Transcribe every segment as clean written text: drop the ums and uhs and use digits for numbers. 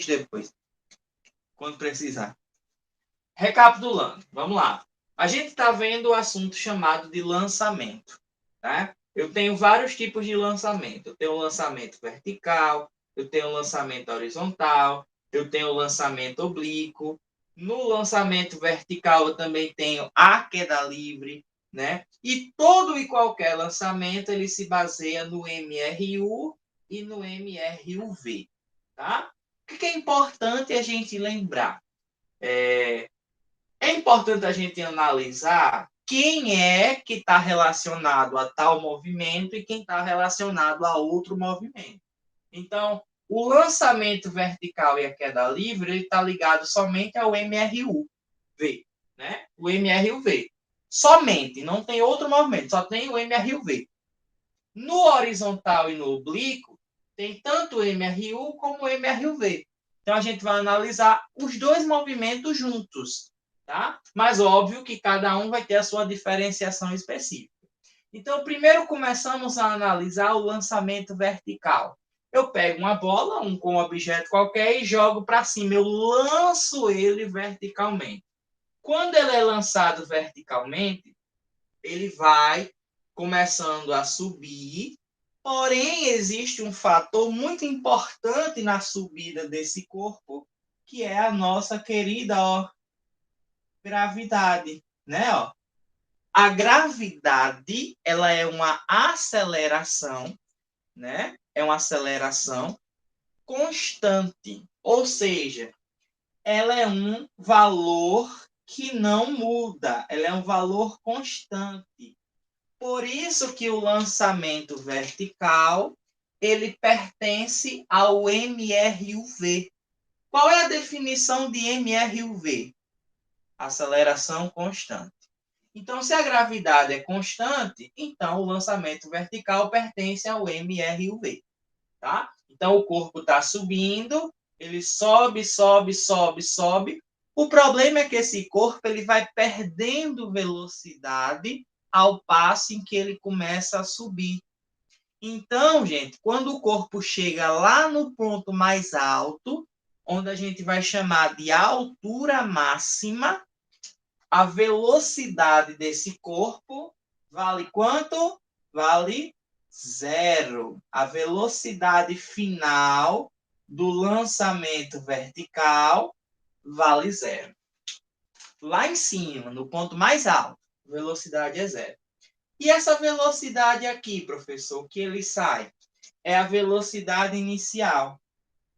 depois, quando precisar. Recapitulando, vamos lá. A gente está vendo o assunto chamado de lançamento. Tá? Eu tenho vários tipos de lançamento. Eu tenho o lançamento vertical, eu tenho o lançamento horizontal, eu tenho o lançamento oblíquo. No lançamento vertical, eu também tenho a queda livre. Né? E todo e qualquer lançamento ele se baseia no MRU e no MRUV. Tá? O que é importante a gente lembrar? É importante a gente analisar quem é que está relacionado a tal movimento e quem está relacionado a outro movimento. Então, o lançamento vertical e a queda livre está ligado somente ao MRU-V, né? O MRU-V. Somente, não tem outro movimento, só tem o MRU-V. No horizontal e no oblíquo, tem tanto o MRU como o MRU-V. Então, a gente vai analisar os dois movimentos juntos. Tá? Mas óbvio que cada um vai ter a sua diferenciação específica. Então, primeiro começamos a analisar o lançamento vertical. Eu pego uma bola, com um objeto qualquer, e jogo para cima. Eu lanço ele verticalmente. Quando ele é lançado verticalmente, ele vai começando a subir, porém existe um fator muito importante na subida desse corpo, que é a nossa querida gravidade, né? Ó. A gravidade, ela é uma aceleração, né? É uma aceleração constante, ou seja, ela é um valor que não muda, ela é um valor constante. Por isso que o lançamento vertical, ele pertence ao MRUV. Qual é a definição de MRUV? Aceleração constante. Então, se a gravidade é constante, então o lançamento vertical pertence ao MRUV. Tá? Então, o corpo está subindo, ele sobe, sobe, sobe, sobe. O problema é que esse corpo ele vai perdendo velocidade ao passo em que ele começa a subir. Então, gente, quando o corpo chega lá no ponto mais alto, onde a gente vai chamar de altura máxima, a velocidade desse corpo vale quanto? Vale zero. A velocidade final do lançamento vertical vale zero. Lá em cima, no ponto mais alto, a velocidade é zero. E essa velocidade aqui, professor, que ele sai, é a velocidade inicial.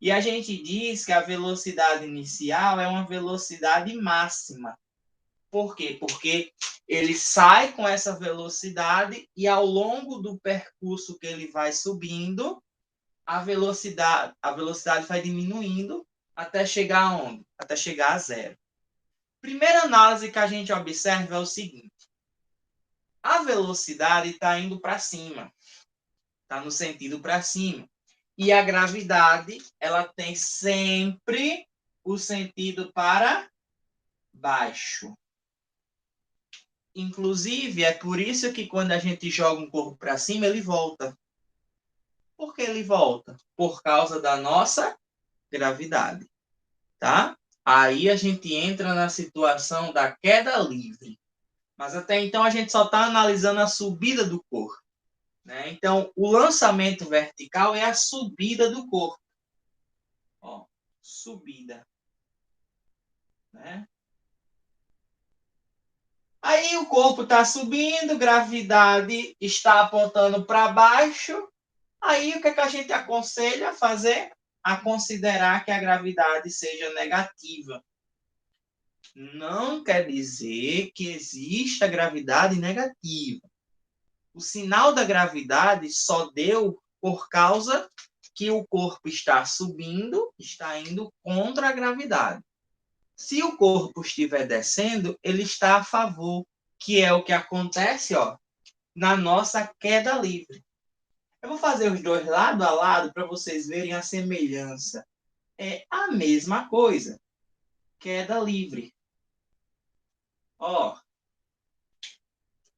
E a gente diz que a velocidade inicial é uma velocidade máxima. Por quê? Porque ele sai com essa velocidade e ao longo do percurso que ele vai subindo, a velocidade vai diminuindo até chegar aonde? Até chegar a zero. Primeira análise que a gente observa é o seguinte: a velocidade está indo para cima, está no sentido para cima. E a gravidade, ela tem sempre o sentido para baixo. Inclusive, é por isso que quando a gente joga um corpo para cima, ele volta. Por que ele volta? Por causa da nossa gravidade, tá? Aí a gente entra na situação da queda livre. Mas até então a gente só está analisando a subida do corpo. Né? Então, o lançamento vertical é a subida do corpo. Ó, subida. Né? Aí o corpo está subindo, gravidade está apontando para baixo. Aí o que a gente aconselha a fazer? A considerar que a gravidade seja negativa. Não quer dizer que exista gravidade negativa. O sinal da gravidade só deu por causa que o corpo está subindo, está indo contra a gravidade. Se o corpo estiver descendo, ele está a favor, que é o que acontece, ó, na nossa queda livre. Eu vou fazer os dois lado a lado para vocês verem a semelhança. É a mesma coisa. Queda livre. Ó,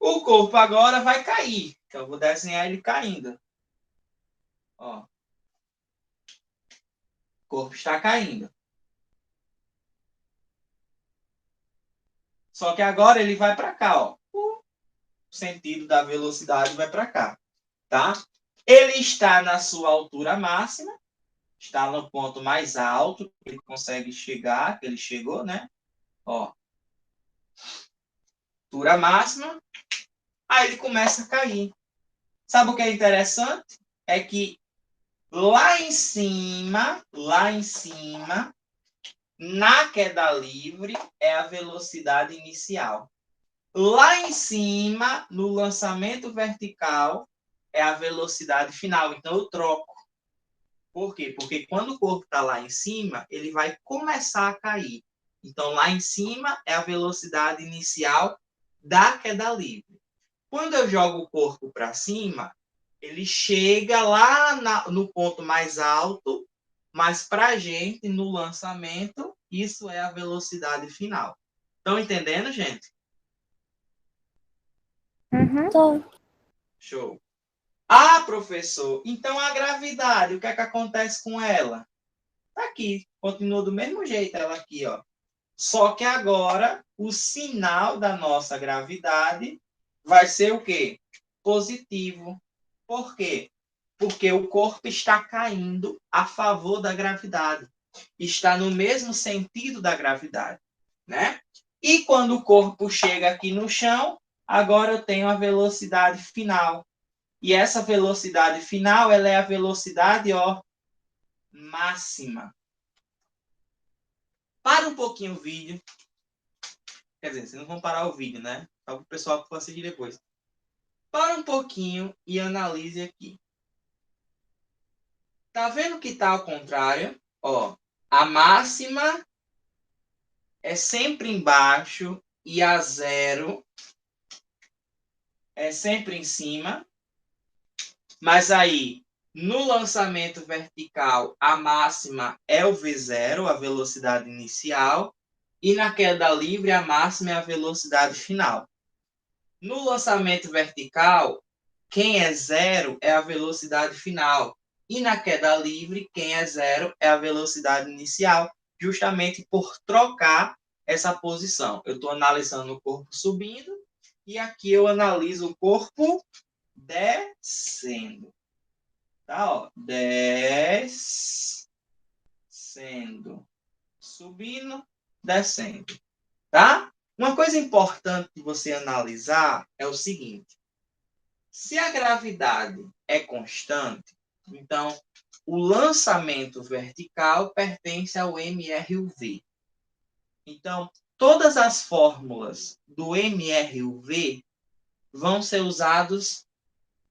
o corpo agora vai cair. Então, eu vou desenhar ele caindo. Ó. O corpo está caindo. Só que agora ele vai para cá, ó. O sentido da velocidade vai para cá, tá? Ele está na sua altura máxima, está no ponto mais alto que ele consegue chegar, que ele chegou, né? Ó. Altura máxima. Aí ele começa a cair. Sabe o que é interessante? É que lá em cima, na queda livre, é a velocidade inicial. Lá em cima, no lançamento vertical, é a velocidade final. Então, eu troco. Por quê? Porque quando o corpo está lá em cima, ele vai começar a cair. Então, lá em cima é a velocidade inicial da queda livre. Quando eu jogo o corpo para cima, ele chega lá no ponto mais alto, mas para a gente, no lançamento, isso é a velocidade final. Estão entendendo, gente? Tô. Show. Ah, professor, então a gravidade, o que é que acontece com ela? Tá aqui, continua do mesmo jeito ela aqui, ó. Só que agora o sinal da nossa gravidade vai ser o quê? Positivo. Por quê? Porque o corpo está caindo a favor da gravidade. Está no mesmo sentido da gravidade, né? E quando o corpo chega aqui no chão, agora eu tenho a velocidade final. E essa velocidade final, ela é a velocidade, ó, máxima. Para um pouquinho o vídeo. Quer dizer, vocês não vão parar o vídeo, né? Só para o pessoal que for assistir depois. Para um pouquinho e analise aqui. Tá vendo que tá ao contrário? Ó, a máxima é sempre embaixo e a zero é sempre em cima. Mas aí, no lançamento vertical, a máxima é o V0, a velocidade inicial. E na queda livre, a máxima é a velocidade final. No lançamento vertical, quem é zero é a velocidade final. E na queda livre, quem é zero é a velocidade inicial, justamente por trocar essa posição. Eu estou analisando o corpo subindo e aqui eu analiso o corpo descendo. Tá, ó. Descendo. Subindo, descendo. Tá? Uma coisa importante de você analisar é o seguinte. Se a gravidade é constante, então o lançamento vertical pertence ao MRUV. Então, todas as fórmulas do MRUV vão ser usadas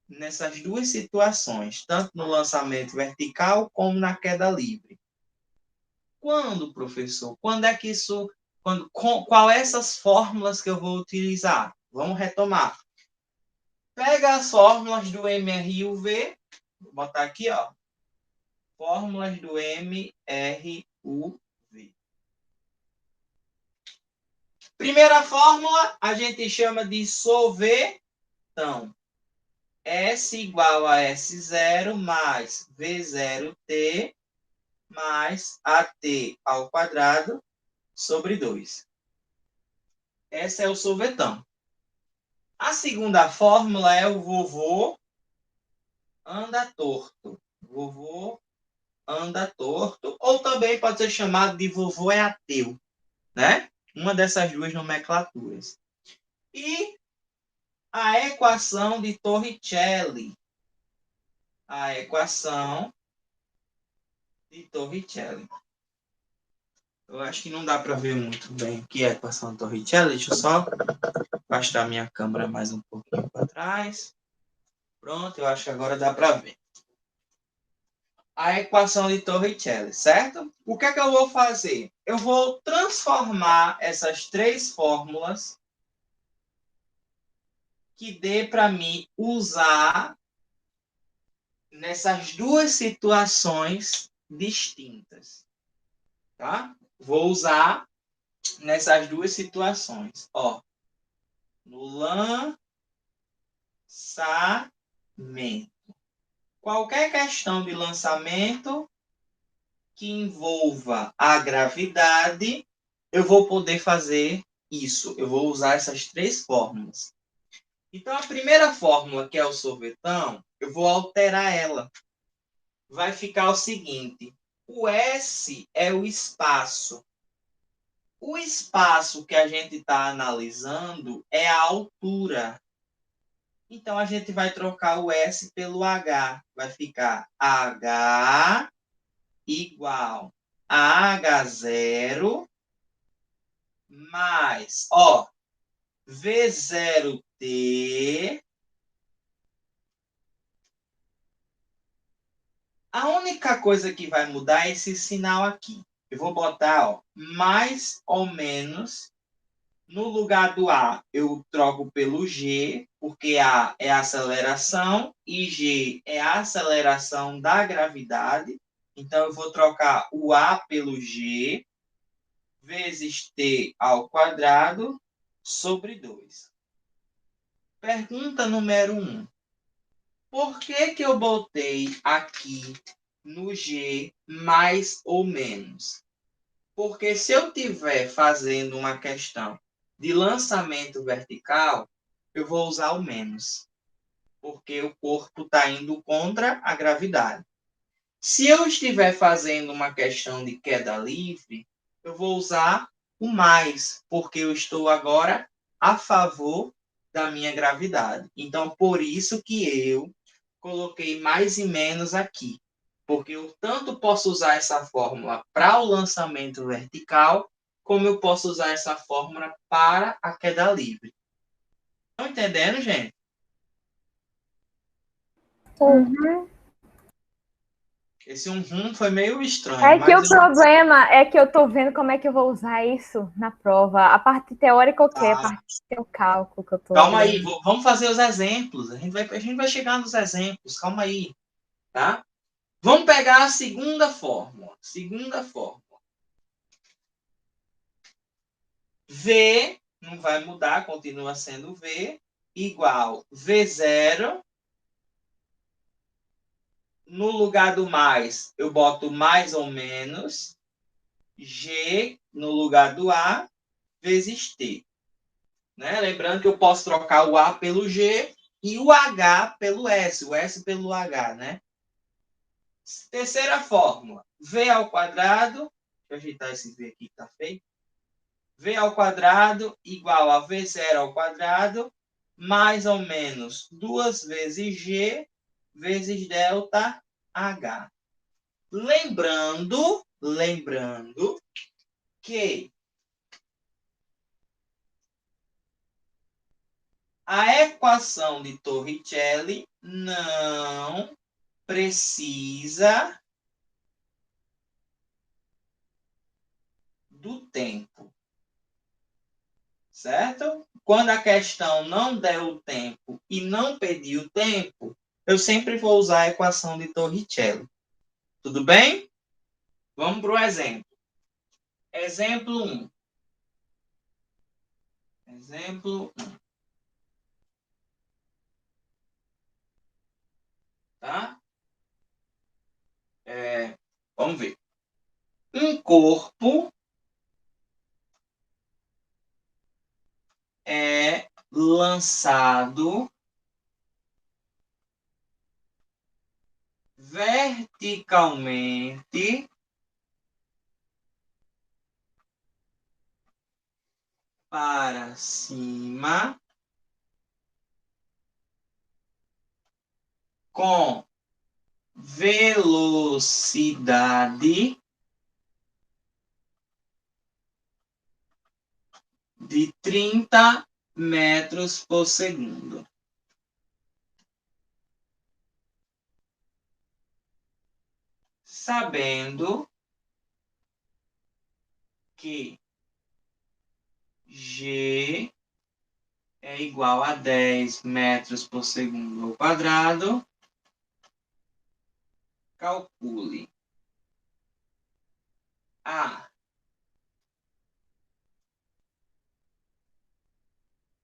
nessas duas situações, tanto no lançamento vertical como na queda livre. Quando, professor? Quando é que isso... qual é essas fórmulas que eu vou utilizar? Vamos retomar. Pega as fórmulas do MRUV, vou botar aqui, ó. Fórmulas do MRUV. Primeira fórmula, a gente chama de sorvetão. S igual a S0 mais V0T mais AT ao quadrado sobre 2. Essa é o sorvetão. A segunda fórmula é o vovô anda torto. Vovô anda torto, ou também pode ser chamado de vovô é ateu, né? Uma dessas duas nomenclaturas. E a equação de Torricelli. A equação de Torricelli. Eu acho que não dá para ver muito bem o que é a equação de Torricelli. Deixa eu só afastar minha câmera mais um pouquinho para trás. Pronto, eu acho que agora dá para ver. A equação de Torricelli, certo? O que é que eu vou fazer? Eu vou transformar essas três fórmulas que dê para mim usar nessas duas situações distintas, tá? Vou usar nessas duas situações, ó. No lançamento. Qualquer questão de lançamento que envolva a gravidade, eu vou poder fazer isso. Eu vou usar essas três fórmulas. Então, a primeira fórmula, que é o sorvetão, eu vou alterar ela. Vai ficar o seguinte: o S é o espaço. O espaço que a gente está analisando é a altura. Então, a gente vai trocar o S pelo H. Vai ficar H igual a H0 mais, ó, V0T. A única coisa que vai mudar é esse sinal aqui. Eu vou botar, ó, mais ou menos. No lugar do A, eu troco pelo G, porque A é a aceleração e G é a aceleração da gravidade. Então, eu vou trocar o A pelo G, vezes T ao quadrado, sobre 2. Pergunta número 1. Por que eu botei aqui no G mais ou menos? Porque se eu estiver fazendo uma questão de lançamento vertical, eu vou usar o menos, porque o corpo está indo contra a gravidade. Se eu estiver fazendo uma questão de queda livre, eu vou usar o mais, porque eu estou agora a favor da minha gravidade. Então, por isso que eu coloquei mais e menos aqui, porque eu tanto posso usar essa fórmula para o lançamento vertical, como eu posso usar essa fórmula para a queda livre. Estão entendendo, gente? Uhum. Esse foi meio estranho, É que mas o problema é que eu tô vendo como é que eu vou usar isso na prova. A parte teórica, ok, a parte do cálculo que eu tô calma aí, olhando. vamos fazer os exemplos. A gente vai chegar nos exemplos, calma aí, tá? Vamos pegar a segunda fórmula. Segunda fórmula. V não vai mudar, continua sendo V, igual V0. No lugar do mais, eu boto mais ou menos. G no lugar do A, vezes T. Né? Lembrando que eu posso trocar o A pelo G e o H pelo S, o S pelo H, né? Terceira fórmula, V ao quadrado, deixa eu ajeitar esse V aqui que está feio. V ao quadrado igual a V0 ao quadrado, mais ou menos 2 vezes G, vezes delta H. Lembrando que a equação de Torricelli não precisa do tempo, certo? Quando a questão não der o tempo e não pedir o tempo, eu sempre vou usar a equação de Torricelli. Tudo bem? Vamos para o exemplo. Exemplo 1. Exemplo 1. Tá? Vamos ver. Um corpo é lançado verticalmente para cima com velocidade de 30 metros por segundo. Sabendo que G é igual a 10 metros por segundo ao quadrado, calcule a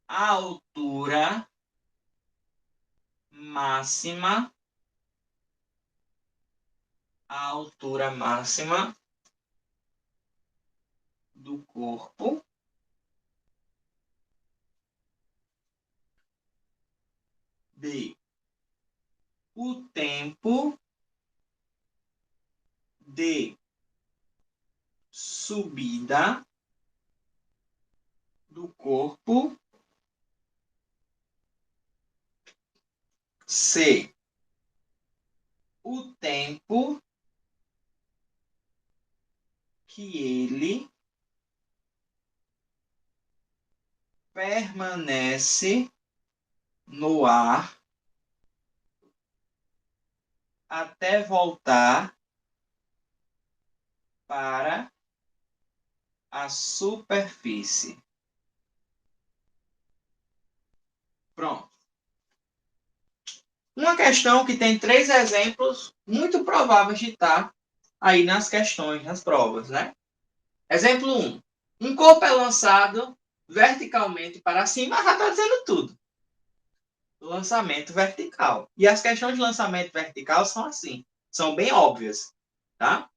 altura máxima a altura máxima do corpo de o tempo de subida do corpo se o tempo que ele permanece no ar até voltar para a superfície. Pronto. Uma questão que tem 3 exemplos muito prováveis de estar aí nas questões, nas provas, né? Exemplo 1. Um corpo é lançado verticalmente para cima, já está dizendo tudo. Lançamento vertical. E as questões de lançamento vertical são assim, são bem óbvias, tá?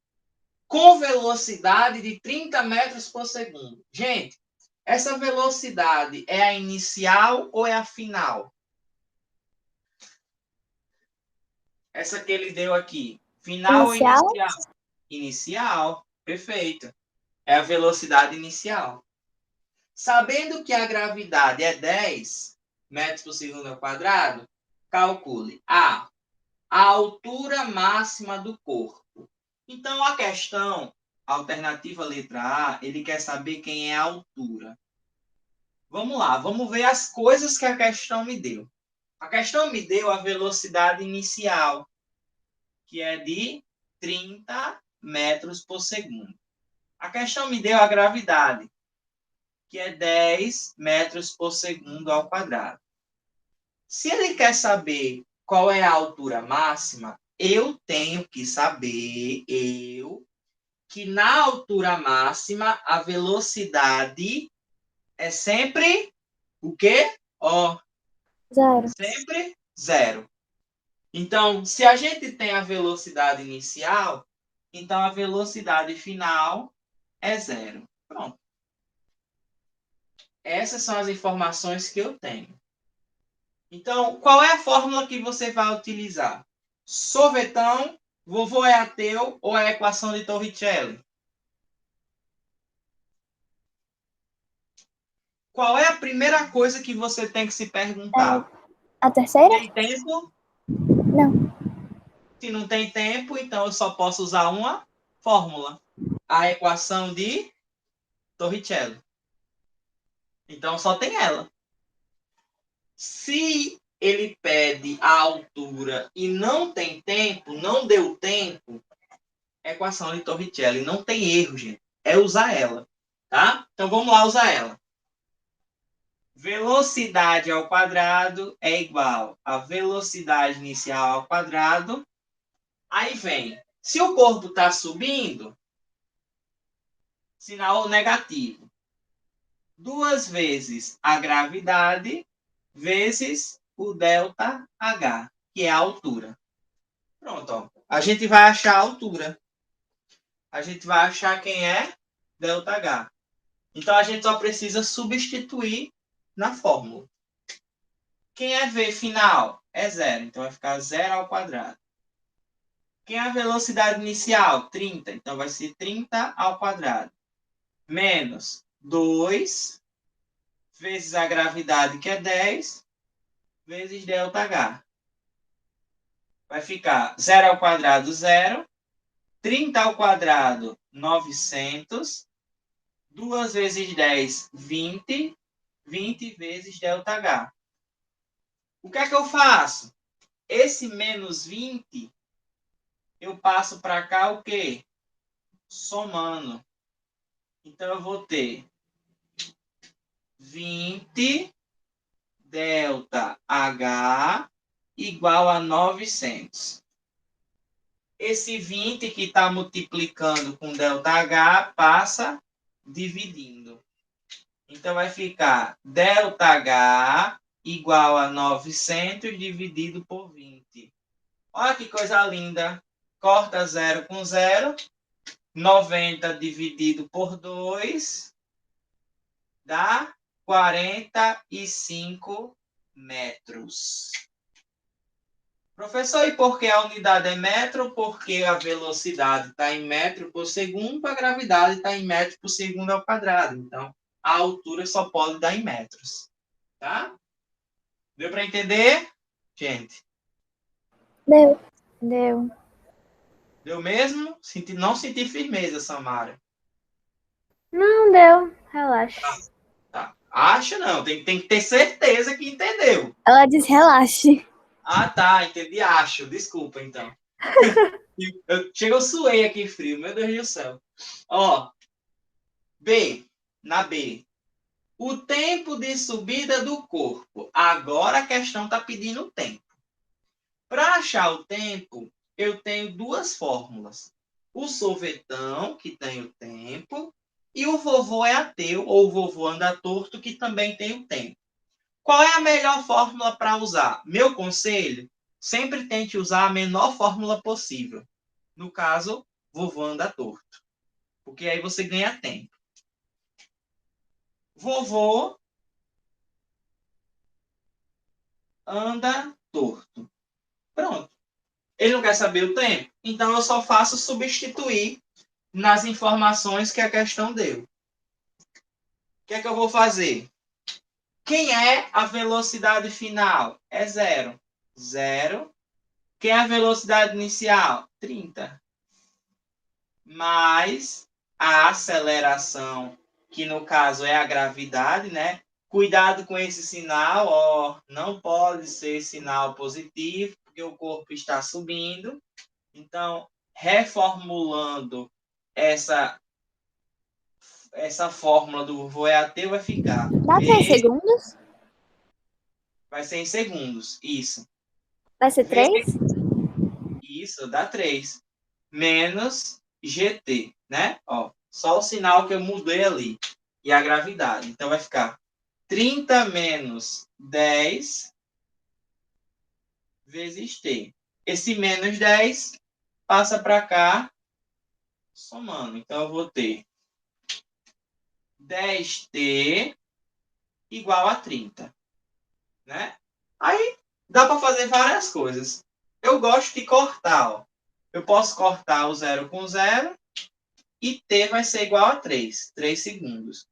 Com velocidade de 30 metros por segundo. Gente, essa velocidade é a inicial ou é a final? Essa que ele deu aqui. Final ou inicial? Inicial. Perfeito. É a velocidade inicial. Sabendo que a gravidade é 10 metros por segundo ao quadrado, calcule a altura máxima do corpo. Então, a questão, alternativa letra A, ele quer saber quem é a altura. Vamos lá, vamos ver as coisas que a questão me deu. A questão me deu a velocidade inicial, que é de 30 metros por segundo. A questão me deu a gravidade, que é 10 metros por segundo ao quadrado. Se ele quer saber qual é a altura máxima, eu tenho que saber, que na altura máxima, a velocidade é sempre o quê? Ó, Zero. sempre zero. Então, se a gente tem a velocidade inicial, então a velocidade final é zero. Pronto. Essas são as informações que eu tenho. Então, qual é a fórmula que você vai utilizar? Sorvetão, vovô é ateu ou é a equação de Torricelli? Qual é a primeira coisa que você tem que se perguntar? A terceira? Tem tempo? Não. Se não tem tempo, então eu só posso usar uma fórmula. A equação de Torricelli. Então só tem ela. Se ele pede a altura e não tem tempo, não deu tempo, equação de Torricelli não tem erro, gente. É usar ela, tá? Então vamos lá usar ela. Velocidade ao quadrado é igual a velocidade inicial ao quadrado. Aí vem, se o corpo está subindo, sinal negativo. 2 vezes a gravidade vezes o delta H, que é a altura. Pronto, ó. A gente vai achar a altura. A gente vai achar quem é delta H. Então, a gente só precisa substituir na fórmula. Quem é V final? É zero. Então, vai ficar zero ao quadrado. Quem é a velocidade inicial? 30. Então, vai ser 30 ao quadrado. Menos 2 vezes a gravidade, que é 10, vezes ΔH. Vai ficar 0 ao quadrado, 0. 30 ao quadrado, 900. 2 vezes 10, 20. 20 vezes ΔH. O que é que eu faço? Esse menos 20, eu passo para cá o quê? Somando. Então, eu vou ter 20 ΔH igual a 900. Esse 20 que está multiplicando com ΔH passa dividindo. Então, vai ficar ΔH igual a 900 dividido por 20. Olha que coisa linda. Corta 0 com 0. 90 dividido por 2 dá 45 metros. Professor, e por que a unidade é metro? Porque a velocidade está em metro por segundo, a gravidade está em metro por segundo ao quadrado. Então, a altura só pode dar em metros. Tá? Deu para entender, gente? Deu. Deu. Deu mesmo? Não senti firmeza, Samara. Não deu. Relaxa. Tá. Acho não, tem que ter certeza que entendeu. Ela disse relaxe. Ah, tá, entendi, acho. Desculpa, então. Eu suei aqui frio, meu Deus do céu. Ó, na B. O tempo de subida do corpo. Agora a questão está pedindo o tempo. Para achar o tempo, eu tenho duas fórmulas. O sorvetão, que tem o tempo, e o vovô é ateu, ou o vovô anda torto, que também tem o tempo. Qual é a melhor fórmula para usar? Meu conselho, sempre tente usar a menor fórmula possível. No caso, vovô anda torto. Porque aí você ganha tempo. Vovô anda torto. Pronto. Ele não quer saber o tempo? Então eu só faço substituir nas informações que a questão deu. O que é que eu vou fazer? Quem é a velocidade final? É 0. 0. Quem é a velocidade inicial? 30. Mais a aceleração, que no caso é a gravidade, né? Cuidado com esse sinal, ó, não pode ser sinal positivo, porque o corpo está subindo. Então, reformulando essa fórmula do vovô é ateu, vai ficar Dá 3 V, segundos? vai ser em segundos, isso. Vai ser V, 3? isso, dá 3. Menos GT, né? Ó, só o sinal que eu mudei ali. E a gravidade. Então, vai ficar 30 menos 10 vezes T. Esse menos 10 passa para cá, somando. Então, eu vou ter 10T igual a 30. Né? Aí, dá para fazer várias coisas. Eu gosto de cortar. Ó. Eu posso cortar o 0 com 0 e T vai ser igual a 3 segundos.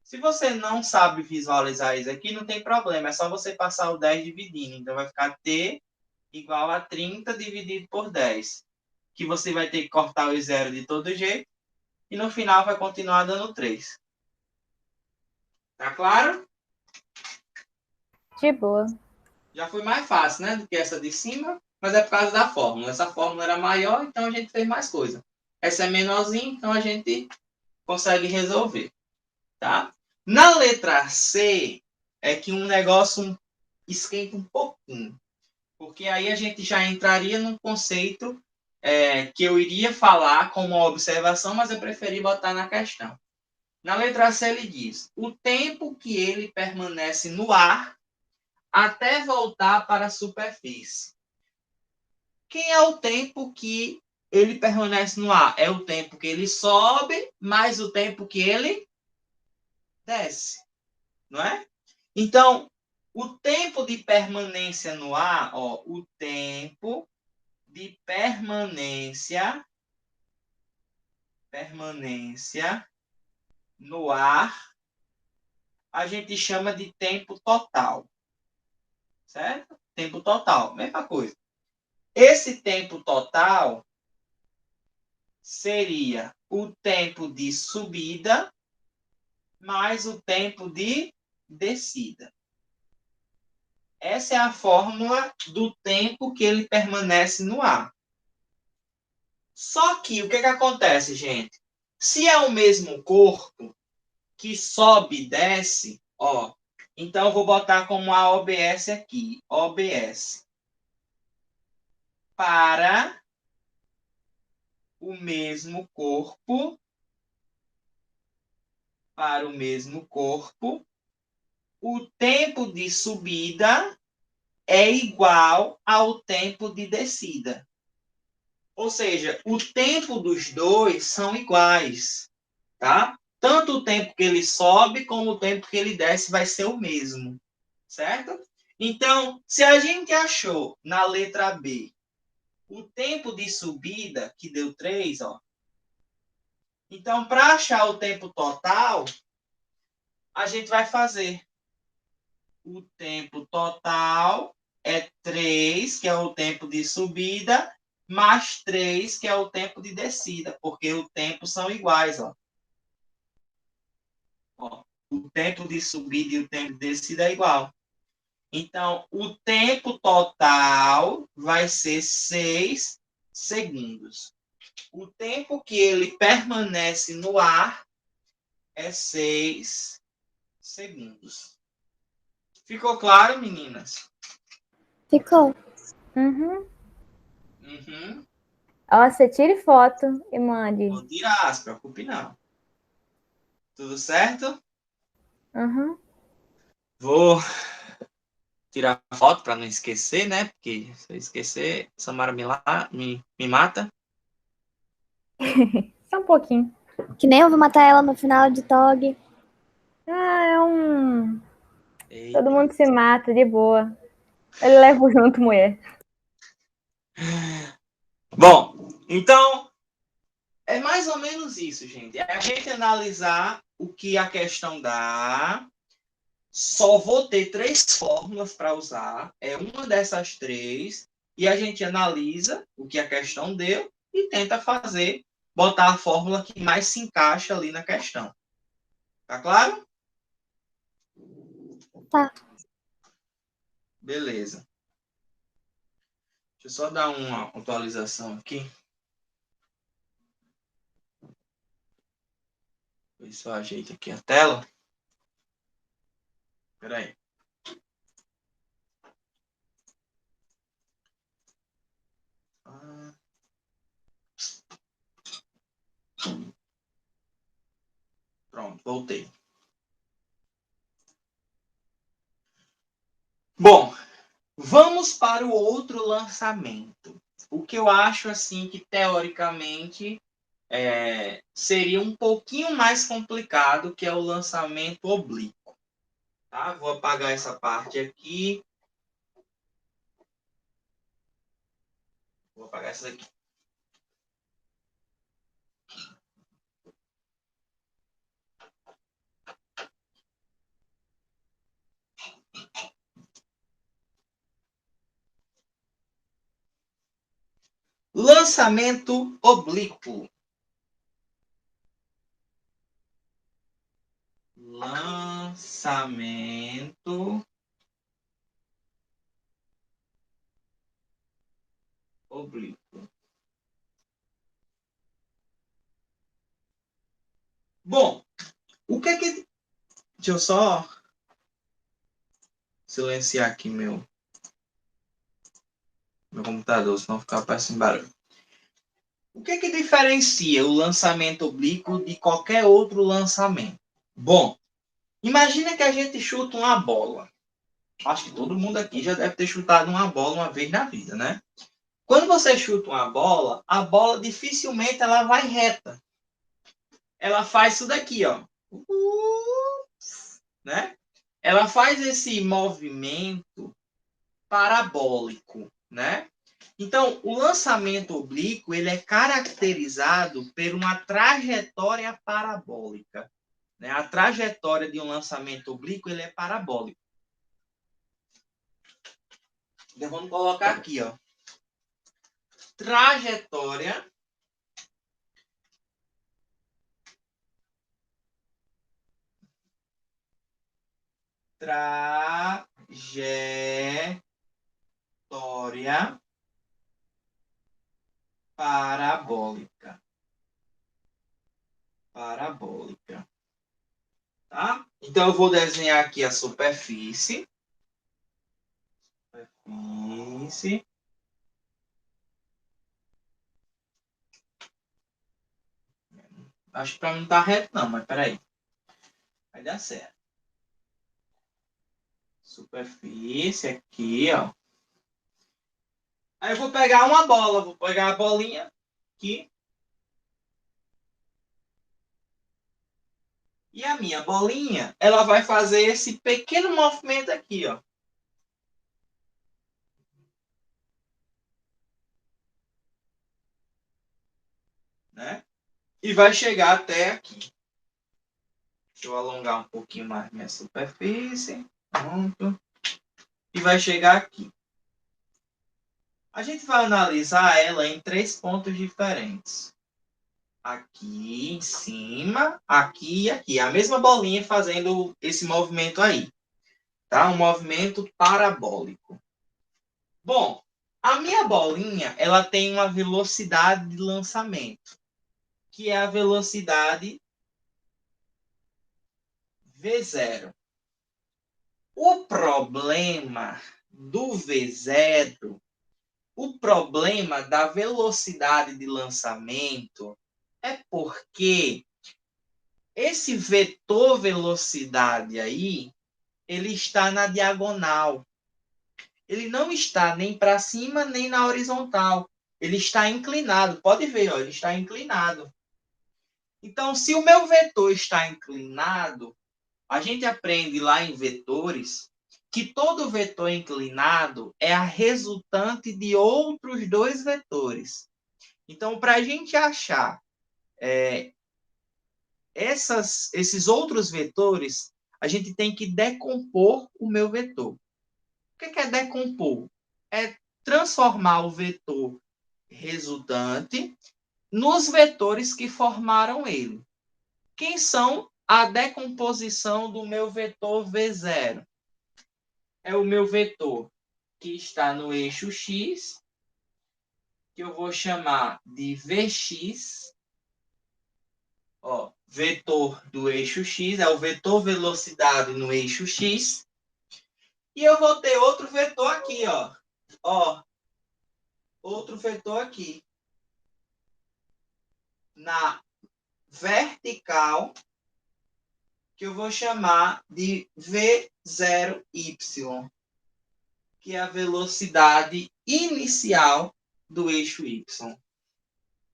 Se você não sabe visualizar isso aqui, não tem problema. É só você passar o 10 dividindo. Então, vai ficar T igual a 30 dividido por 10. Que você vai ter que cortar o zero de todo jeito. E no final vai continuar dando 3. Tá claro? De boa. Já foi mais fácil, né? Do que essa de cima. Mas é por causa da fórmula. Essa fórmula era maior, então a gente fez mais coisa. Essa é menorzinha, então a gente consegue resolver. Tá? Na letra C, é que um negócio esquenta um pouquinho. Porque aí a gente já entraria num conceito que eu iria falar como uma observação, mas eu preferi botar na questão. Na letra C ele diz, o tempo que ele permanece no ar até voltar para a superfície. Quem é o tempo que ele permanece no ar? É o tempo que ele sobe, mais o tempo que ele desce, não é? Então, o tempo de permanência no ar, ó, o tempo de permanência no ar, a gente chama de tempo total. Certo? Tempo total, mesma coisa. Esse tempo total seria o tempo de subida mais o tempo de descida. Essa é a fórmula do tempo que ele permanece no ar. Só que o que acontece, gente? Se é o mesmo corpo que sobe e desce, ó, então eu vou botar como a OBS aqui, OBS. Para o mesmo corpo, o tempo de subida é igual ao tempo de descida. Ou seja, o tempo dos dois são iguais, tá? Tanto o tempo que ele sobe como o tempo que ele desce vai ser o mesmo, certo? Então, se a gente achou na letra B o tempo de subida, que deu 3, ó. Então, para achar o tempo total, a gente vai fazer o tempo total é 3, que é o tempo de subida, mais 3, que é o tempo de descida, porque o tempo são iguais, ó. Ó, o tempo de subida e o tempo de descida é igual. Então, o tempo total vai ser 6 segundos. O tempo que ele permanece no ar é 6 segundos. Ficou claro, meninas? Ficou. Uhum. Uhum. Ó, você tire foto e mande. Vou tirar, se preocupe não. Tudo certo? Uhum. Vou tirar foto para não esquecer, né? Porque se eu esquecer, Samara me mata. Só um pouquinho. Que nem eu vou matar ela no final de Tog. Ah, é um. Eita. Todo mundo se mata de boa. Ele leva junto, mulher. Bom, então é mais ou menos isso, gente. É a gente analisar o que a questão dá. Só vou ter 3 fórmulas para usar. É uma dessas 3. E a gente analisa o que a questão deu e tenta fazer, botar a fórmula que mais se encaixa ali na questão. Tá claro? Tá. Beleza. Deixa eu só dar uma atualização aqui. Ver se eu ajeito aqui a tela. Espera aí. Pronto, voltei. Bom, vamos para o outro lançamento. O que eu acho assim que teoricamente seria um pouquinho mais complicado, que é o lançamento oblíquo. Tá? Vou apagar essa parte aqui. Vou apagar essa daqui. Lançamento oblíquo. Lançamento oblíquo. Bom, o que é que... Deixa eu só silenciar aqui meu computador, senão ficar parecendo barulho. O que é que diferencia o lançamento oblíquo de qualquer outro lançamento? Bom, imagina que a gente chuta uma bola. Acho que todo mundo aqui já deve ter chutado uma bola uma vez na vida, né? Quando você chuta uma bola, a bola dificilmente ela vai reta. Ela faz isso daqui, ó. Né? Ela faz esse movimento parabólico, né? Então, o lançamento oblíquo ele é caracterizado por uma trajetória parabólica. Né? A trajetória de um lançamento oblíquo ele é parabólico. Então, vamos colocar aqui, ó. Trajetória parabólica. Parabólica. Tá? Então, eu vou desenhar aqui a superfície. Superfície. Acho que para mim não tá reto, não, mas peraí. Vai dar certo. Superfície aqui, ó. Aí eu vou pegar uma bola, vou pegar a bolinha aqui. E a minha bolinha, ela vai fazer esse pequeno movimento aqui, ó. Né? E vai chegar até aqui. Deixa eu alongar um pouquinho mais minha superfície. Pronto. E vai chegar aqui. A gente vai analisar ela em 3 pontos diferentes. Aqui em cima, aqui e aqui. A mesma bolinha fazendo esse movimento aí. Tá? Um movimento parabólico. Bom, a minha bolinha, ela tem uma velocidade de lançamento, que é a velocidade V0. O problema do V0, o problema da velocidade de lançamento é porque esse vetor velocidade aí, ele está na diagonal. Ele não está nem para cima, nem na horizontal. Ele está inclinado. Pode ver, ó, ele está inclinado. Então, se o meu vetor está inclinado, a gente aprende lá em vetores que todo vetor inclinado é a resultante de outros dois vetores. Então, para a gente achar esses outros vetores, a gente tem que decompor o meu vetor. O que é decompor? É transformar o vetor resultante nos vetores que formaram ele. Quem são a decomposição do meu vetor V0? É o meu vetor que está no eixo X, que eu vou chamar de Vx. Ó, vetor do eixo X é o vetor velocidade no eixo X. E eu vou ter outro vetor aqui, ó. Ó, outro vetor aqui. Na vertical, que eu vou chamar de V0y, que é a velocidade inicial do eixo Y.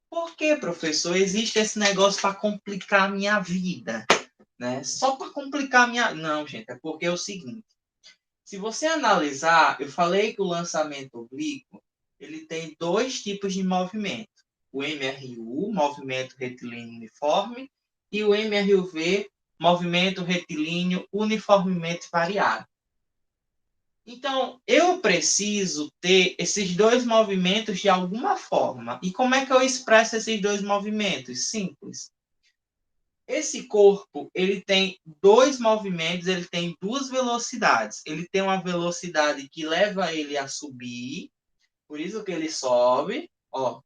Por que, professor, existe esse negócio para complicar a minha vida? Né? Só para complicar a minha... Não, gente, é porque é o seguinte. Se você analisar, eu falei que o lançamento oblíquo, ele tem 2 tipos de movimento. O MRU, movimento retilíneo uniforme, e o MRUV, movimento retilíneo uniformemente variado. Então, eu preciso ter esses 2 movimentos de alguma forma. E como é que eu expresso esses 2 movimentos? Simples. Esse corpo, ele tem 2 movimentos, ele tem 2 velocidades. Ele tem uma velocidade que leva ele a subir, por isso que ele sobe, ó.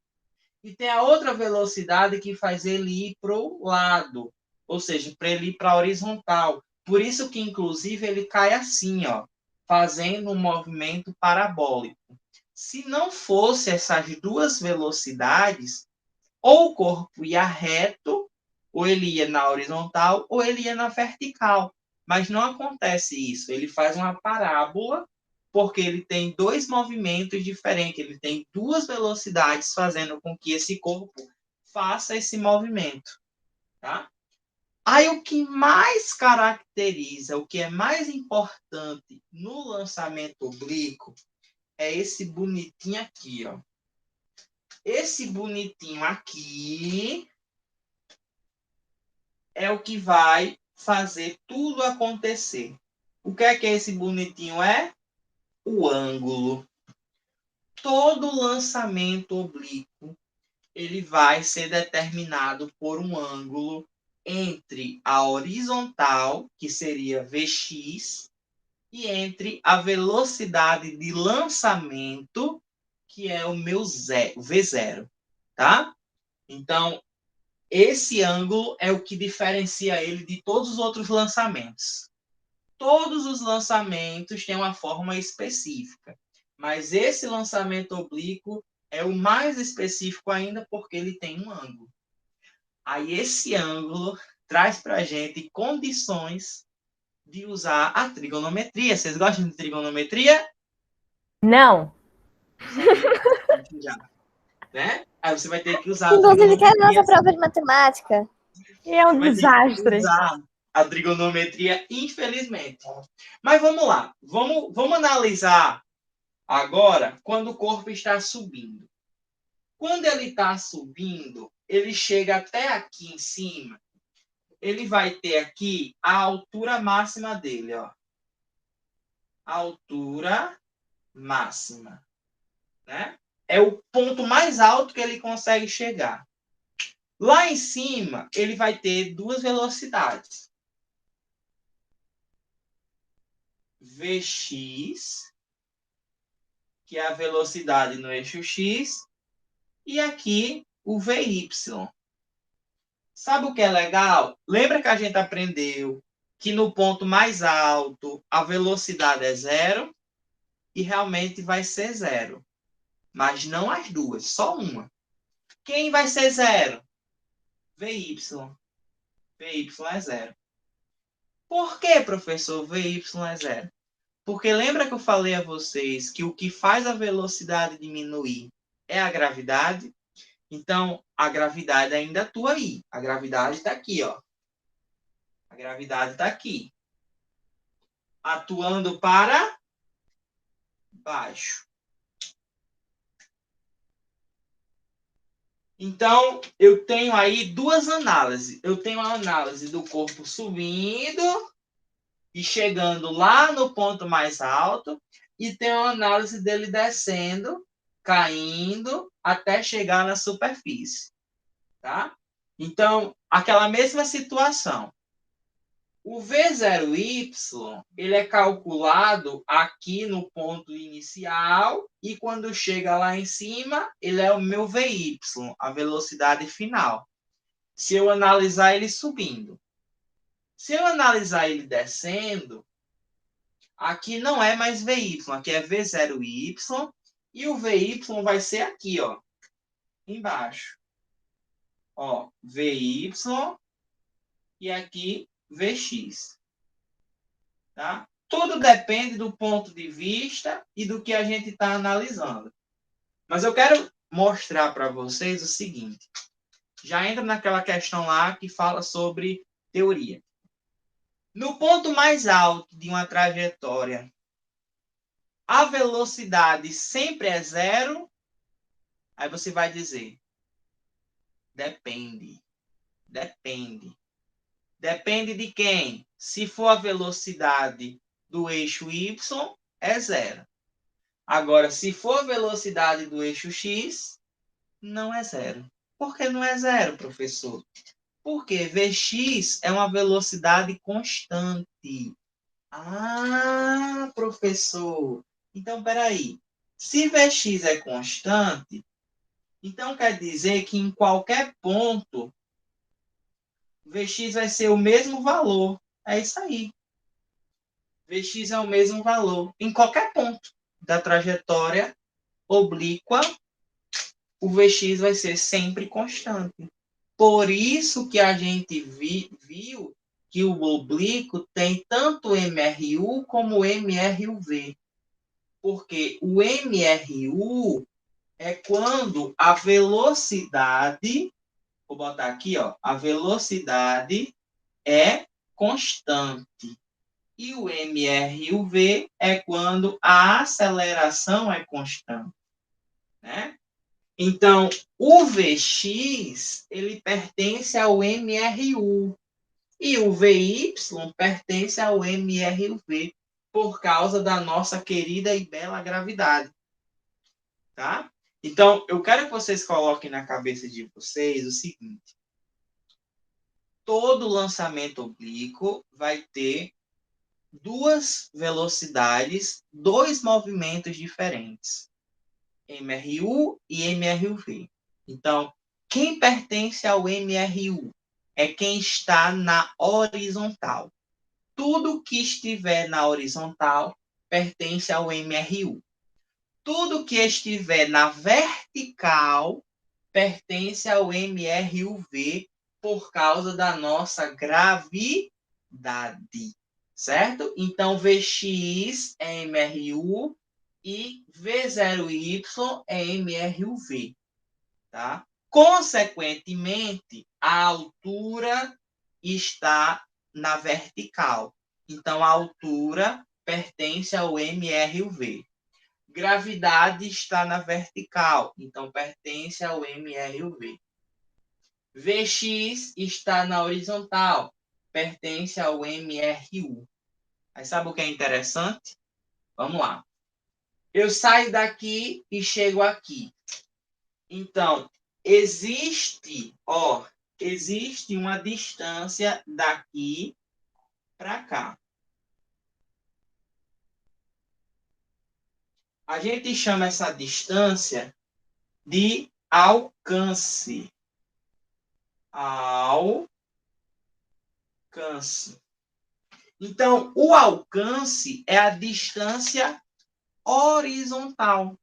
E tem a outra velocidade que faz ele ir para o lado, ou seja, para ele ir para a horizontal. Por isso que, inclusive, ele cai assim, ó, fazendo um movimento parabólico. Se não fosse essas 2 velocidades, ou o corpo ia reto, ou ele ia na horizontal, ou ele ia na vertical. Mas não acontece isso. Ele faz uma parábola, porque ele tem 2 movimentos diferentes. Ele tem 2 velocidades fazendo com que esse corpo faça esse movimento. Tá? Aí o que mais caracteriza, o que é mais importante no lançamento oblíquo é esse bonitinho aqui, ó. Esse bonitinho aqui é o que vai fazer tudo acontecer. O que é esse bonitinho é? O ângulo. Todo lançamento oblíquo, ele vai ser determinado por um ângulo entre a horizontal, que seria Vx, e entre a velocidade de lançamento, que é o meu V0, tá? Então, esse ângulo é o que diferencia ele de todos os outros lançamentos. Todos os lançamentos têm uma forma específica, mas esse lançamento oblíquo é o mais específico ainda porque ele tem um ângulo. Aí esse ângulo traz para a gente condições de usar a trigonometria. Vocês gostam de trigonometria? Não. Só que já, né? Aí você vai ter que usar a Inclusive, quero trigonometria. nossa prova de matemática. E é um Você vai ter que desastre. usar a trigonometria, infelizmente. Mas vamos lá. Vamos analisar agora quando o corpo está subindo. Quando ele está subindo, ele chega até aqui em cima. Ele vai ter aqui a altura máxima dele, ó. A altura máxima, né? É o ponto mais alto que ele consegue chegar. Lá em cima, ele vai ter duas velocidades. Vx, que é a velocidade no eixo x, e aqui o Vy. Sabe o que é legal? Lembra que a gente aprendeu que no ponto mais alto a velocidade é zero e realmente vai ser zero. Mas não as duas, só uma. Quem vai ser zero? Vy. Vy é zero. Por que, professor, Vy é zero? Porque lembra que eu falei a vocês que o que faz a velocidade diminuir é a gravidade? Então, a gravidade ainda atua aí. A gravidade está aqui, ó. A gravidade está aqui. Atuando para baixo. Então, eu tenho aí duas análises. Eu tenho a análise do corpo subindo e chegando lá no ponto mais alto, e tenho a análise dele descendo, caindo, até chegar na superfície. Tá? Então, aquela mesma situação. O V0y, ele é calculado aqui no ponto inicial e quando chega lá em cima, ele é o meu Vy, a velocidade final. Se eu analisar ele subindo. Se eu analisar ele descendo, aqui não é mais Vy, aqui é V0y e o Vy vai ser aqui, ó, embaixo. Ó, Vy e aqui Vx. Tá? Tudo depende do ponto de vista e do que a gente está analisando. Mas eu quero mostrar para vocês o seguinte. Já entra naquela questão lá que fala sobre teoria. No ponto mais alto de uma trajetória, a velocidade sempre é zero? Aí você vai dizer, depende. Depende. Depende de quem? Se for a velocidade do eixo y, é zero. Agora, se for a velocidade do eixo x, não é zero. Por que não é zero, professor? Porque Vx é uma velocidade constante. Ah, professor. Então, peraí. Se Vx é constante, então quer dizer que em qualquer ponto, Vx vai ser o mesmo valor. É isso aí. Vx é o mesmo valor em qualquer ponto da trajetória oblíqua, o Vx vai ser sempre constante. Por isso que a gente viu que o oblíquo tem tanto MRU como MRUV. Porque o MRU é quando a velocidade, vou botar aqui, ó, a velocidade é constante. E o MRUV é quando a aceleração é constante, né? Então, o Vx, ele pertence ao MRU e o Vy pertence ao MRUV por causa da nossa querida e bela gravidade, tá? Então, eu quero que vocês coloquem na cabeça de vocês o seguinte: todo lançamento oblíquo vai ter duas velocidades, dois movimentos diferentes. MRU e MRUV. Então, quem pertence ao MRU é quem está na horizontal. Tudo que estiver na horizontal pertence ao MRU. Tudo que estiver na vertical pertence ao MRUV por causa da nossa gravidade, certo? Então, Vx é MRU e V0Y é MRUV, tá? Consequentemente, a altura está na vertical. Então, a altura pertence ao MRUV. Gravidade está na vertical, então pertence ao MRUV. Vx está na horizontal, pertence ao MRU. Aí sabe o que é interessante? Vamos lá. Eu saio daqui e chego aqui. Então, existe uma distância daqui para cá. A gente chama essa distância de alcance. Alcance. Então, o alcance é a distância horizontal.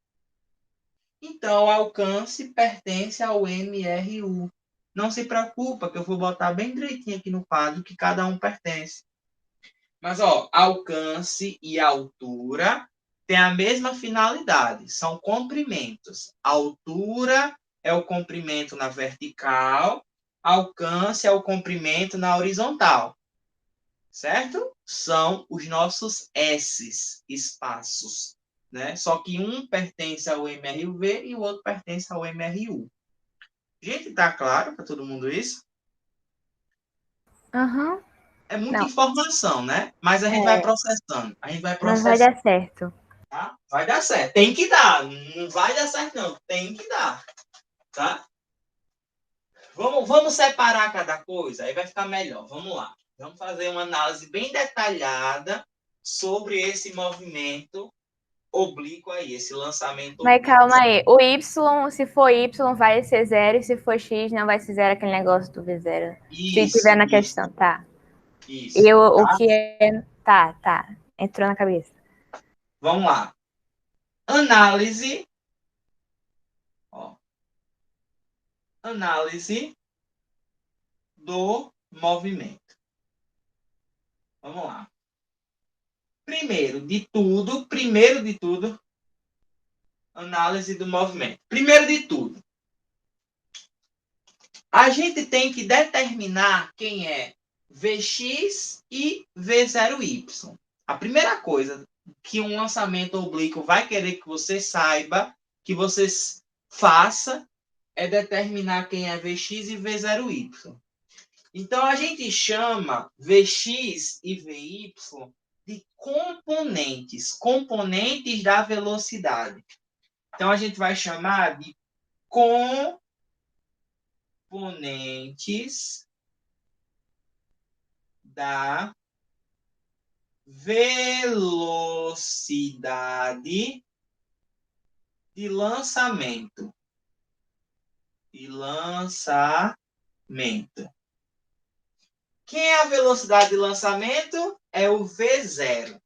Então, o alcance pertence ao MRU. Não se preocupa, que eu vou botar bem direitinho aqui no quadro que cada um pertence. Mas, alcance e altura têm a mesma finalidade, são comprimentos. A altura é o comprimento na vertical, alcance é o comprimento na horizontal. Certo? São os nossos S's, espaços. Né? Só que um pertence ao MRUV e o outro pertence ao MRU. Gente, tá claro para todo mundo isso? Aham. É muita Não. informação, né? Mas a gente vai processando. A gente vai Não vai processando. dar certo. Tá? Vai dar certo. Tem que dar. Não vai dar certo, não. Tem que dar. Tá? Vamos separar cada coisa, aí vai ficar melhor. Vamos lá. Vamos fazer uma análise bem detalhada sobre esse movimento oblíquo aí, esse lançamento Mas oblíquo. calma aí. O Y, se for Y, vai ser 0. E se for X, não vai ser 0, aquele negócio do V0. Se tiver na questão, tá. Isso. E tá? o que é... Tá. Entrou na cabeça. Vamos lá. Análise. Análise do movimento. Vamos lá. Primeiro de tudo, análise do movimento. Primeiro de tudo, a gente tem que determinar quem é Vx e V0y. A primeira coisa que um lançamento oblíquo vai querer que você saiba, que você faça, é determinar quem é Vx e V0y. Então, a gente chama Vx e Vy de componentes da velocidade. Então, a gente vai chamar de componentes da velocidade de lançamento. Quem é a velocidade de lançamento? É o V0.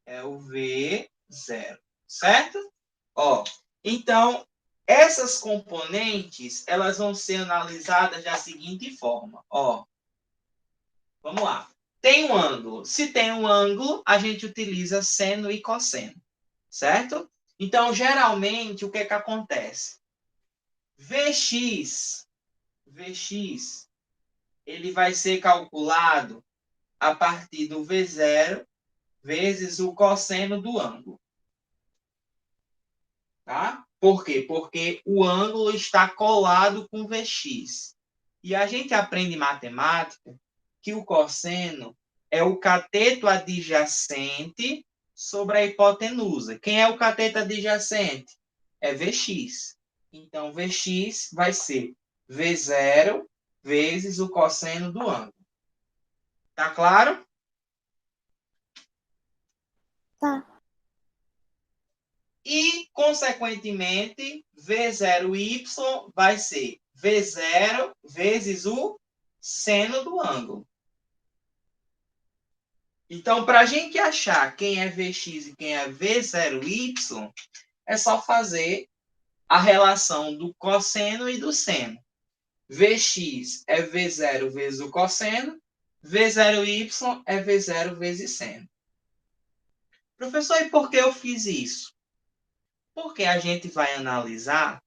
É o V0, certo? Então, essas componentes, elas vão ser analisadas da seguinte forma. Vamos lá. Tem um ângulo. Se tem um ângulo, a gente utiliza seno e cosseno, certo? Então, geralmente, o que acontece? Vx, ele vai ser calculado a partir do V0 vezes o cosseno do ângulo. Tá? Por quê? Porque o ângulo está colado com Vx. E a gente aprende em matemática que o cosseno é o cateto adjacente sobre a hipotenusa. Quem é o cateto adjacente? É Vx. Então, Vx vai ser V0 vezes o cosseno do ângulo. Tá claro? Tá. E, consequentemente, V0y vai ser V0 vezes o seno do ângulo. Então, para a gente achar quem é Vx e quem é V0y, é só fazer a relação do cosseno e do seno. Vx é V0 vezes o cosseno, V0y é V0 vezes seno. Professor, e por que eu fiz isso? Porque a gente vai analisar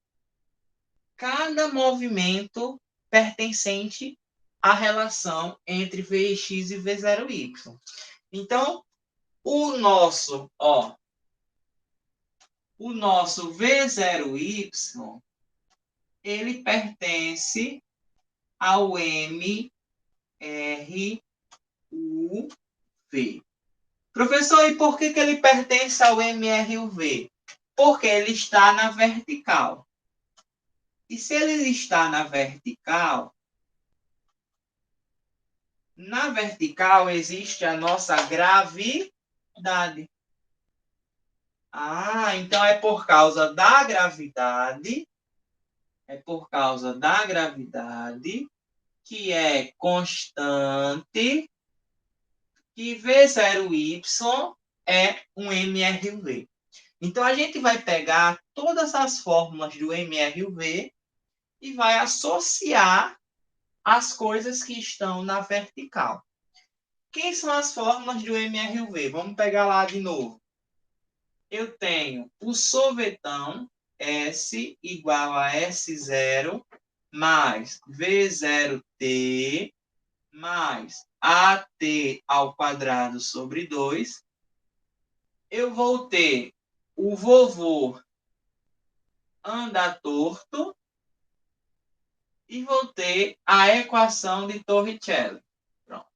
cada movimento pertencente à relação entre Vx e V0y. Então, o nosso V0y, ele pertence ao MRUV. Professor, e por que ele pertence ao MRUV? Porque ele está na vertical. E se ele está na vertical existe a nossa gravidade. Ah, então é por causa da gravidade, que é constante, que V0y é um MRUV. Então, a gente vai pegar todas as fórmulas do MRUV e vai associar as coisas que estão na vertical. Quem são as fórmulas do MRUV? Vamos pegar lá de novo. Eu tenho o sorvetão S igual a S0 mais V0T mais AT ao quadrado sobre 2. Eu vou ter o vovô anda torto e vou ter a equação de Torricelli. Pronto.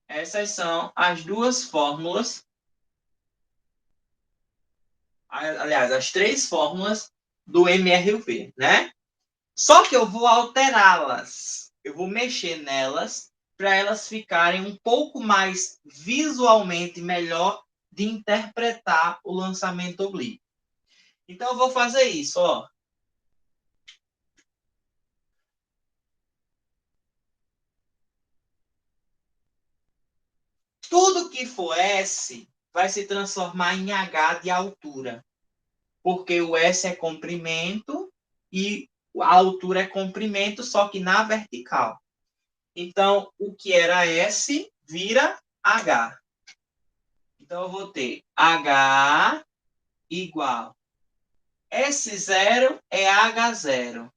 Essas são as duas fórmulas, aliás, as três fórmulas do MRUV, né? Só que eu vou alterá-las, eu vou mexer nelas para elas ficarem um pouco mais visualmente melhor de interpretar o lançamento oblíquo. Então, eu vou fazer isso, ó. Tudo que for S vai se transformar em H de altura, porque o S é comprimento e a altura é comprimento, só que na vertical. Então, o que era S vira H. Então, eu vou ter H igual S0 é H0.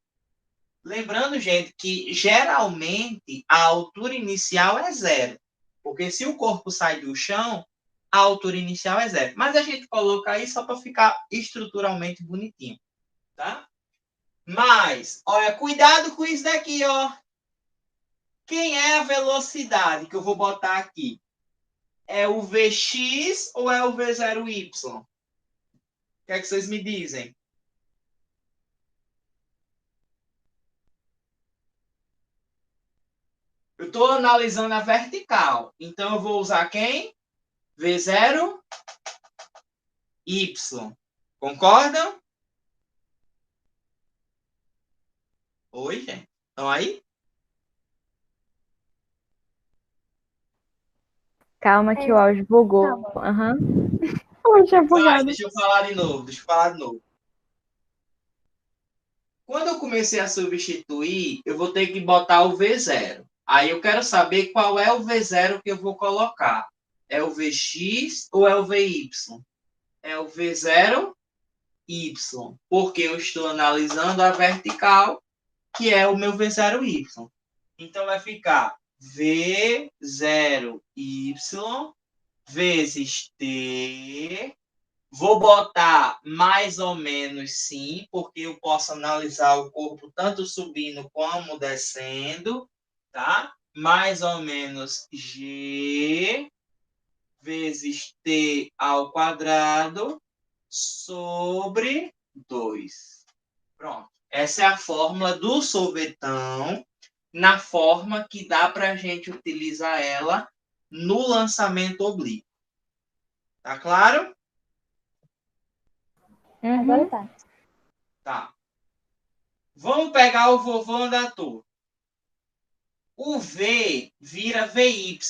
Lembrando, gente, que geralmente a altura inicial é zero. Porque se o corpo sai do chão, a altura inicial é zero. Mas a gente coloca aí só para ficar estruturalmente bonitinho, tá? Mas, olha, cuidado com isso daqui, ó. Quem é a velocidade que eu vou botar aqui? É o Vx ou é o V0y? O que é que vocês me dizem? Eu estou analisando a vertical. Então, eu vou usar quem? V0y. Concordam? Oi, gente. Estão aí? Calma que o áudio bugou. Aham. Poxa, bugado. Deixa eu falar de novo. Quando eu comecei a substituir, eu vou ter que botar o V0. Aí eu quero saber qual é o V0 que eu vou colocar. É o Vx ou é o Vy? É o V0y, porque eu estou analisando a vertical, que é o meu V0y. Então, vai ficar V0y vezes T. Vou botar mais ou menos sim, porque eu posso analisar o corpo tanto subindo como descendo, tá? Mais ou menos G vezes T ao quadrado sobre 2. Pronto. Essa é a fórmula do sorvetão, na forma que dá para a gente utilizar ela no lançamento oblíquo. Tá claro? Agora tá. Tá. Vamos pegar o vovô andator. O V vira VY,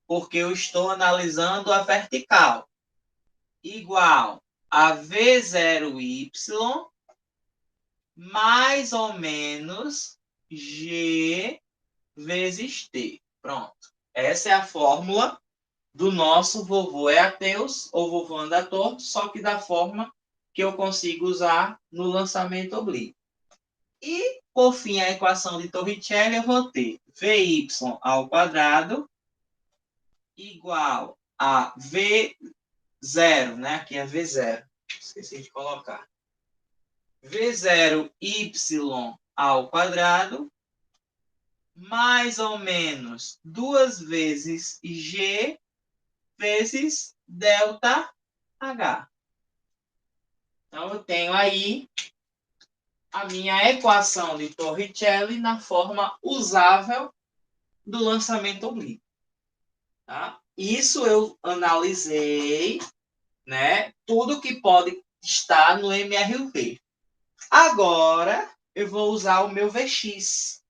porque eu estou analisando a vertical. Igual a V0y mais ou menos G vezes T. Pronto. Essa é a fórmula do nosso vovô é ateus ou vovô anda torto, só que da forma que eu consigo usar no lançamento oblíquo. E, por fim, a equação de Torricelli, eu vou ter Vy ao quadrado igual a V0, né? Aqui é V0. Esqueci de colocar. V0y ao quadrado mais ou menos 2 vezes G vezes delta H. Então, eu tenho aí a minha equação de Torricelli na forma usável do lançamento oblíquo. Tá? Isso eu analisei, né? Tudo que pode estar no MRV. Agora, eu vou usar o meu VX.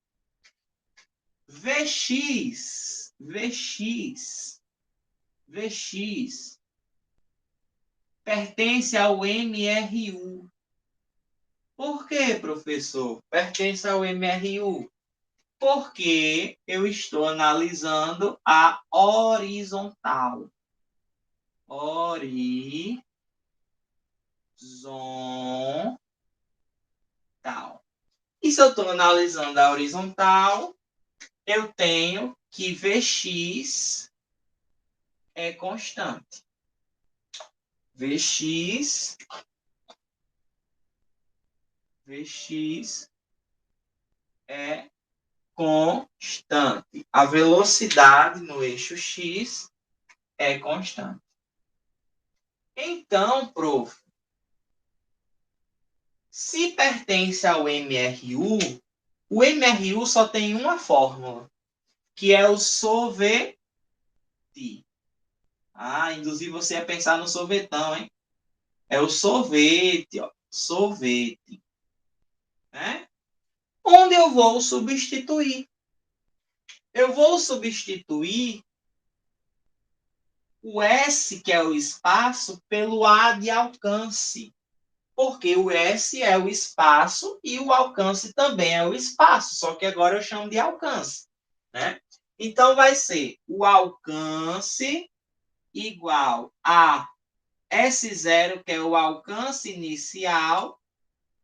VX pertence ao MRU. Por que, professor? Pertence ao MRU? Porque eu estou analisando a horizontal. Horizontal. E se eu estou analisando a horizontal, eu tenho que Vx é constante. Vx é constante. A velocidade no eixo x é constante. Então, prof, se pertence ao MRU, o MRU só tem uma fórmula, que é o sorvete. Inclusive você ia pensar no sorvetão, hein? É o sorvete, ó. Sorvete. Né? Onde eu vou substituir? Eu vou substituir o S, que é o espaço, pelo A de alcance. Porque o S é o espaço e o alcance também é o espaço, só que agora eu chamo de alcance. Né? Então, vai ser o alcance igual a S0, que é o alcance inicial,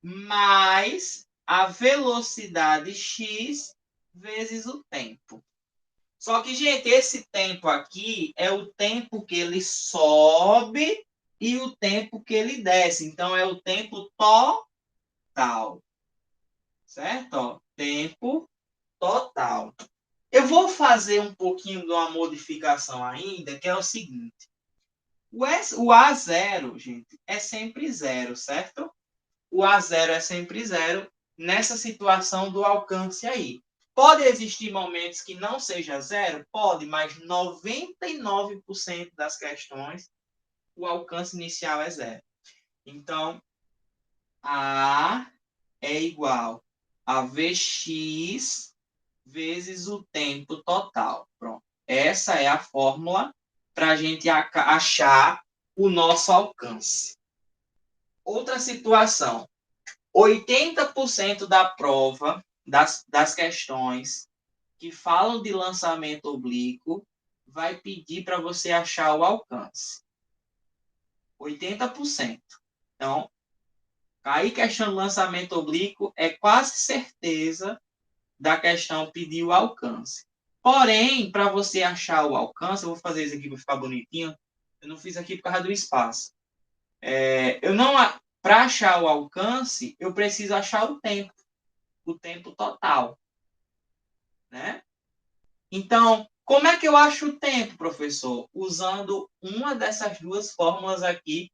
mais a velocidade x vezes o tempo. Só que, gente, esse tempo aqui é o tempo que ele sobe e o tempo que ele desce. Então, é o tempo total. Certo? Ó, tempo total. Eu vou fazer um pouquinho de uma modificação ainda, que é o seguinte. O A0, gente, é sempre zero, certo? O A0 é sempre zero nessa situação do alcance aí. Pode existir momentos que não seja zero? Pode, mas 99% das questões o alcance inicial é zero. Então, A é igual a Vx vezes o tempo total. Pronto. Essa é a fórmula para a gente achar o nosso alcance. Outra situação. 80% da prova, das questões que falam de lançamento oblíquo, vai pedir para você achar o alcance. 80%. Então, aí questão de lançamento oblíquo é quase certeza da questão pedir o alcance. Porém, para você achar o alcance, eu vou fazer isso aqui para ficar bonitinho, eu não fiz aqui por causa do espaço. Para achar o alcance, eu preciso achar o tempo total. Né? Então, como é que eu acho o tempo, professor? Usando uma dessas duas fórmulas aqui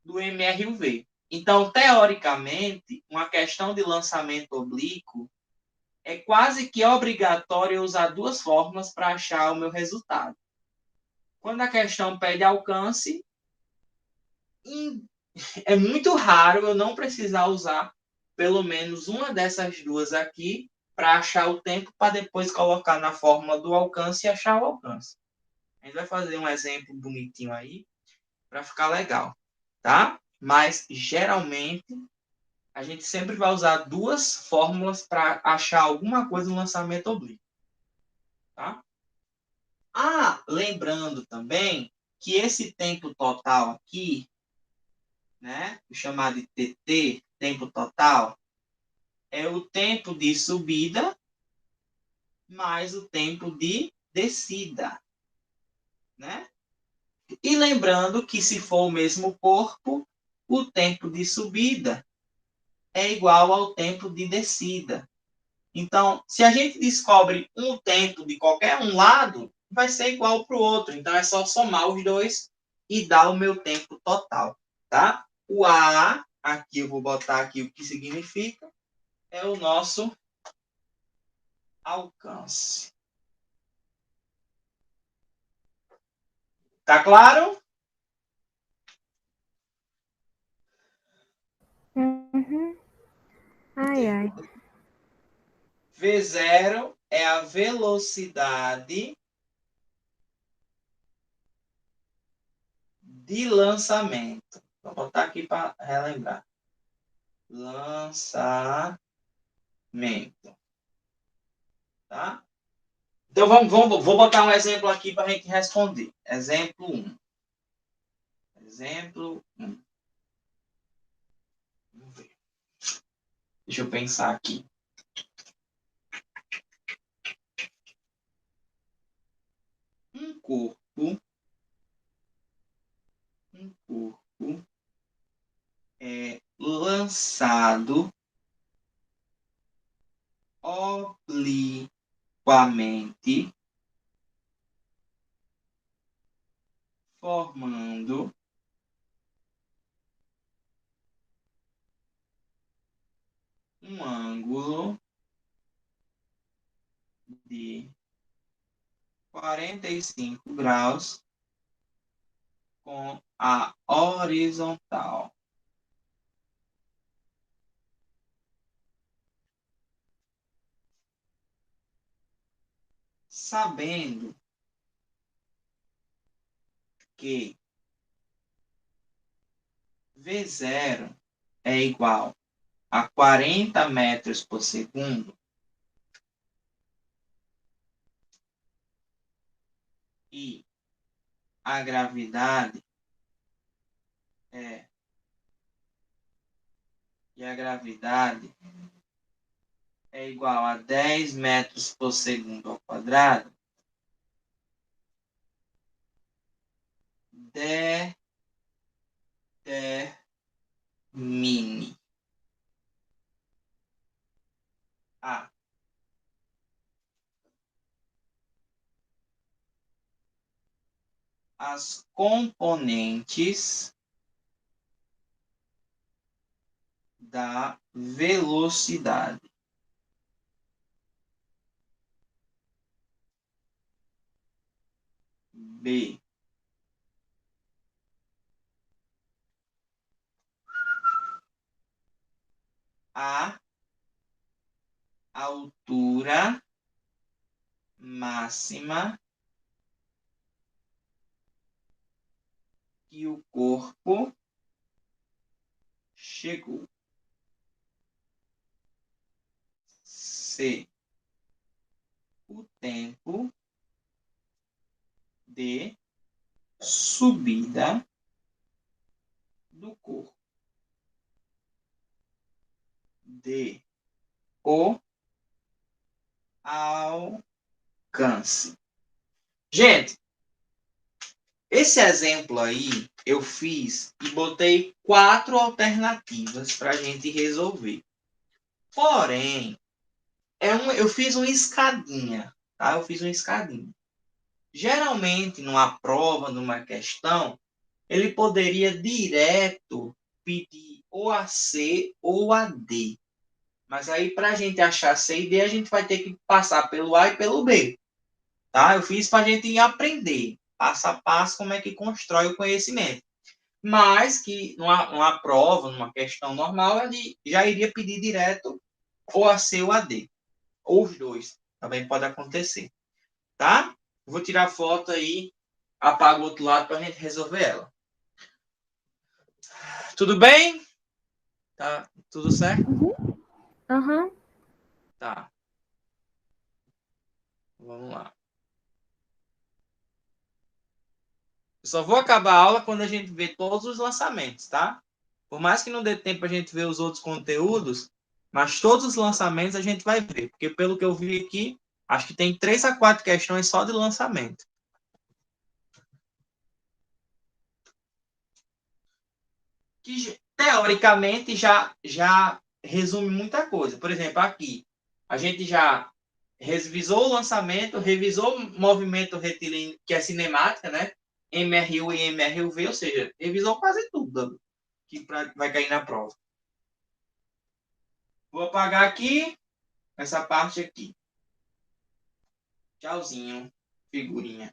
do MRUV. Então, teoricamente, uma questão de lançamento oblíquo é quase que obrigatório eu usar duas fórmulas para achar o meu resultado. Quando a questão pede alcance, é muito raro eu não precisar usar pelo menos uma dessas duas aqui para achar o tempo, para depois colocar na fórmula do alcance e achar o alcance. A gente vai fazer um exemplo bonitinho aí, para ficar legal, tá? Mas, geralmente, a gente sempre vai usar duas fórmulas para achar alguma coisa no lançamento oblíquo. Tá? lembrando também que esse tempo total aqui, né, o chamado de TT, tempo total, é o tempo de subida mais o tempo de descida, né? E lembrando que se for o mesmo corpo, o tempo de subida é igual ao tempo de descida. Então, se a gente descobre um tempo de qualquer um lado, vai ser igual para o outro. Então, é só somar os dois e dar o meu tempo total, tá? O A, aqui eu vou botar aqui o que significa, é o nosso alcance. Tá claro? Uhum. Ai, ai. V0 é a velocidade de lançamento. Vou botar aqui para relembrar. Lançamento. Tá? Então, vou botar um exemplo aqui para a gente responder. Exemplo 1. Exemplo 1. Vamos ver. Deixa eu pensar aqui. Um corpo é lançado obliquamente, formando um ângulo de 45 graus com a horizontal. Sabendo que V0 é igual a 40 metros por segundo e a gravidade é igual a 10 metros por segundo ao quadrado, determine a as componentes da velocidade. B. A altura máxima que o corpo chegou. C. O tempo de subida do corpo. D. O alcance. Gente, esse exemplo aí eu fiz e botei 4 alternativas para a gente resolver. Porém, eu fiz uma escadinha, tá? Eu fiz uma escadinha. Geralmente, numa prova, numa questão, ele poderia direto pedir ou a C ou a D. Mas aí, para a gente achar C e D, a gente vai ter que passar pelo A e pelo B. Tá? Eu fiz para a gente aprender, passo a passo, como é que constrói o conhecimento. Mas que numa prova, numa questão normal, ele já iria pedir direto ou a C ou a D. Ou os dois. Também pode acontecer. Tá? Vou tirar a foto aí, apago o outro lado para a gente resolver ela. Tudo bem? Tá tudo certo? Uhum. Tá. Vamos lá. Eu só vou acabar a aula quando a gente ver todos os lançamentos, tá? Por mais que não dê tempo a gente ver os outros conteúdos, mas todos os lançamentos a gente vai ver. Porque pelo que eu vi aqui, acho que tem 3 a 4 questões só de lançamento. Que teoricamente já resume muita coisa. Por exemplo, aqui, a gente já revisou o lançamento, revisou o movimento retilíneo, que é cinemática, né? MRU e MRUV, ou seja, revisou quase tudo que vai cair na prova. Vou apagar aqui essa parte aqui. Tchauzinho, figurinha.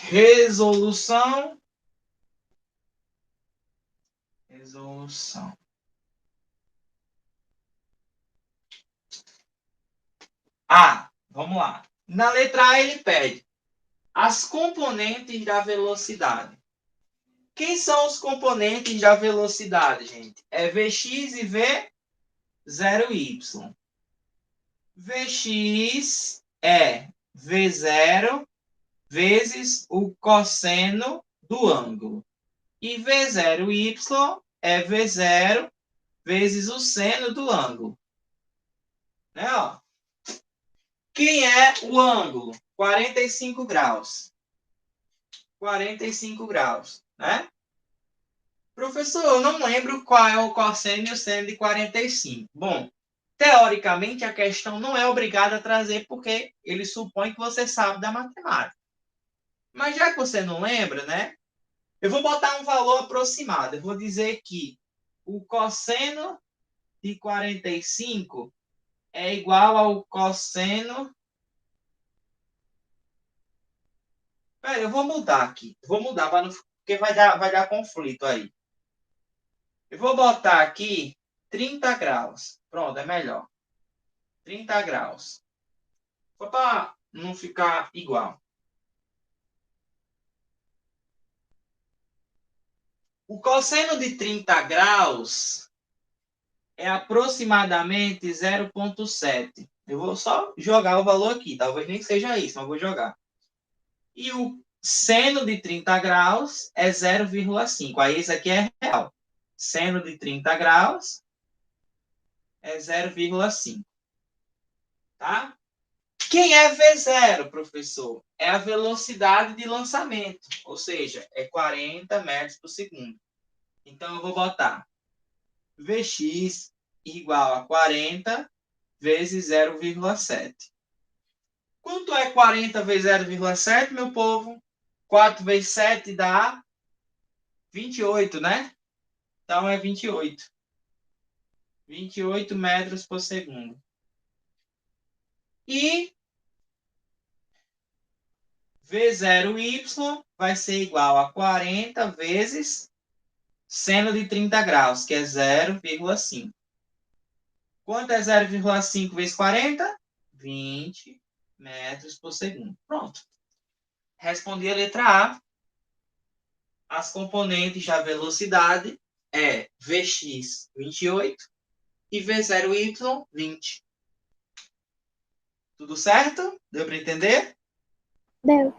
Resolução. Resolução. Ah, vamos lá. Na letra A ele pede as componentes da velocidade. Quem são os componentes da velocidade, gente? É Vx e V0y. Vx é V0 vezes o cosseno do ângulo. E V0y é V0 vezes o seno do ângulo. Né, ó? Quem é o ângulo? 45 graus. 45 graus, né? Professor, eu não lembro qual é o cosseno e o seno de 45. Bom, teoricamente a questão não é obrigada a trazer porque ele supõe que você sabe da matemática. Mas já que você não lembra, né? Eu vou botar um valor aproximado. Eu vou dizer que o cosseno de 45 é igual ao cosseno. Pera, eu vou mudar aqui. Vou mudar para não... porque vai dar conflito aí. Eu vou botar aqui 30 graus. Pronto, é melhor. 30 graus. Só para não ficar igual. O cosseno de 30 graus é aproximadamente 0,7. Eu vou só jogar o valor aqui. Talvez nem seja isso, mas vou jogar. E o seno de 30 graus é 0,5. Aí isso aqui é real. Seno de 30 graus é 0,5. Tá? Quem é V0, professor? É a velocidade de lançamento, ou seja, é 40 metros por segundo. Então, eu vou botar Vx igual a 40 vezes 0,7. Quanto é 40 vezes 0,7, meu povo? 4 vezes 7 dá 28, né? Então, é 28. 28 metros por segundo. E V0y vai ser igual a 40 vezes seno de 30 graus, que é 0,5. Quanto é 0,5 vezes 40? 20 metros por segundo. Pronto. Respondi a letra A. As componentes da velocidade é Vx 28 e V0y 20. Tudo certo? Deu para entender? Deu.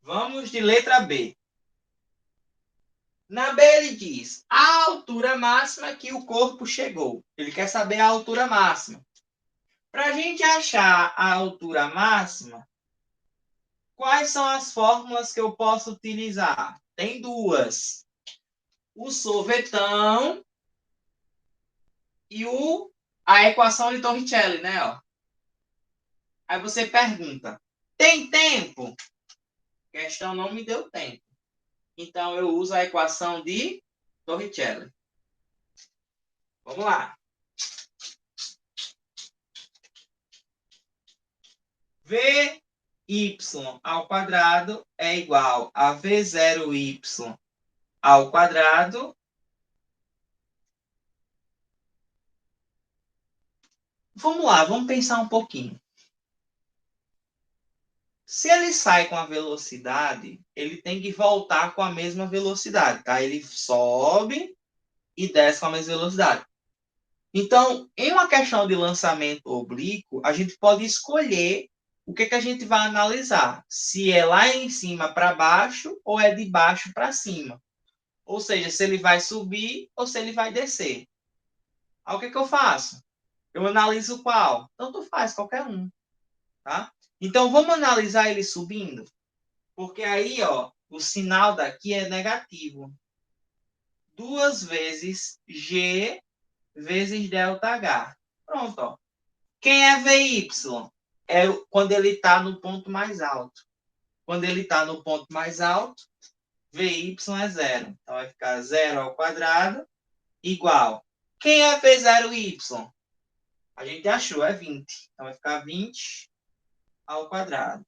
Vamos de letra B. Na B ele diz a altura máxima que o corpo chegou. Ele quer saber a altura máxima. Para a gente achar a altura máxima, quais são as fórmulas que eu posso utilizar? Tem duas. O sorvetão e a equação de Torricelli, né? Ó. Aí você pergunta, tem tempo? A questão não me deu tempo. Então, eu uso a equação de Torricelli. Vamos lá. Vy ao quadrado é igual a V0y ao quadrado. Vamos lá, vamos pensar um pouquinho. Se ele sai com a velocidade, ele tem que voltar com a mesma velocidade, tá? Ele sobe e desce com a mesma velocidade. Então, em uma questão de lançamento oblíquo, a gente pode escolher o que a gente vai analisar. Se é lá em cima para baixo ou é de baixo para cima. Ou seja, se ele vai subir ou se ele vai descer. Aí o que eu faço? Eu analiso qual? Tanto faz, qualquer um. Tá? Então, vamos analisar ele subindo? Porque aí, ó, o sinal daqui é negativo. 2 vezes G vezes ΔH. Pronto, ó. Quem é VY? É quando ele está no ponto mais alto. Quando ele está no ponto mais alto, VY é zero. Então, vai ficar 0 ao quadrado igual. Quem é V0Y? A gente achou, é 20. Então, vai ficar 20 ao quadrado.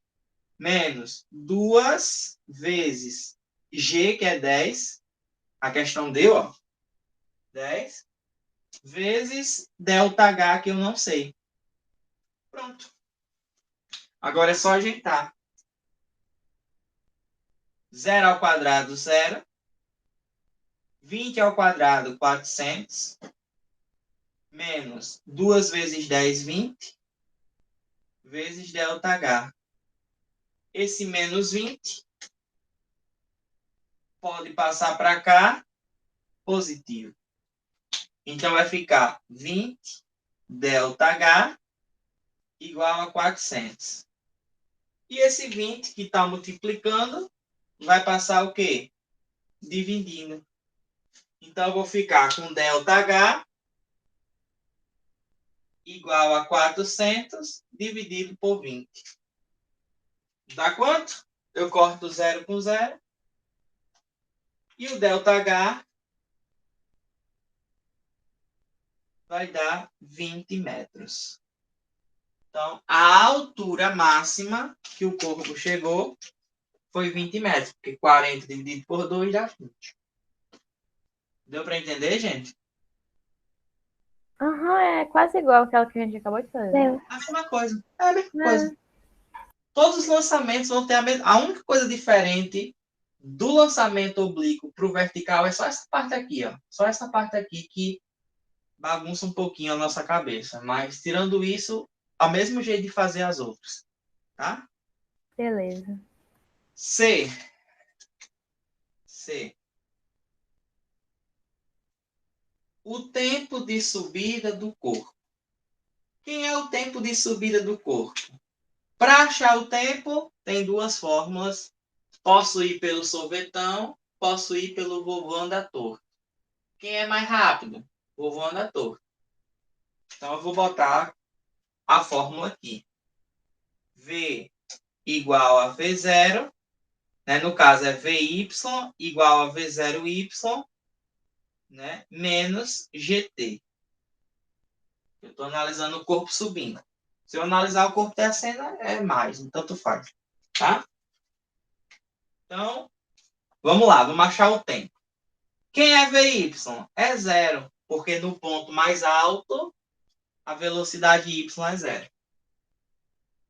Menos 2 vezes G, que é 10. A questão deu, ó. 10. Vezes ΔH, que eu não sei. Pronto. Agora é só ajeitar. 0 ao quadrado, 0. 20 ao quadrado, 400. Menos 2 vezes 10, 20. Vezes ΔH. Esse menos 20 pode passar para cá, positivo. Então, vai ficar 20 ΔH igual a 400. E esse 20 que está multiplicando, vai passar o quê? Dividindo. Então, eu vou ficar com ΔH igual a 400 dividido por 20. Dá quanto? Eu corto 0 com 0. E o ΔH vai dar 20 metros. Então, a altura máxima que o corpo chegou foi 20 metros, porque 40 dividido por 2 dá 20. Deu para entender, gente? Aham, é quase igual aquela que a gente acabou de fazer. Deu. A mesma coisa. É a mesma coisa. Todos os lançamentos vão ter a mesma. A única coisa diferente do lançamento oblíquo para o vertical é só essa parte aqui, ó. Só essa parte aqui que bagunça um pouquinho a nossa cabeça. Mas, tirando isso, é o mesmo jeito de fazer as outras. Tá? Beleza. C. O tempo de subida do corpo. Quem é o tempo de subida do corpo? Para achar o tempo, tem duas fórmulas. Posso ir pelo sorvetão, posso ir pelo vovô anda torto. Quem é mais rápido? Vovô anda torto. Então, eu vou botar a fórmula aqui. V igual a V0, né? No caso é VY igual a V0Y, né? Menos GT. Eu estou analisando o corpo subindo. Se eu analisar o corpo descendo, é mais, tanto faz. Tá? Então, vamos lá, vamos achar o tempo. Quem é VY? É zero, porque no ponto mais alto, a velocidade Y é zero.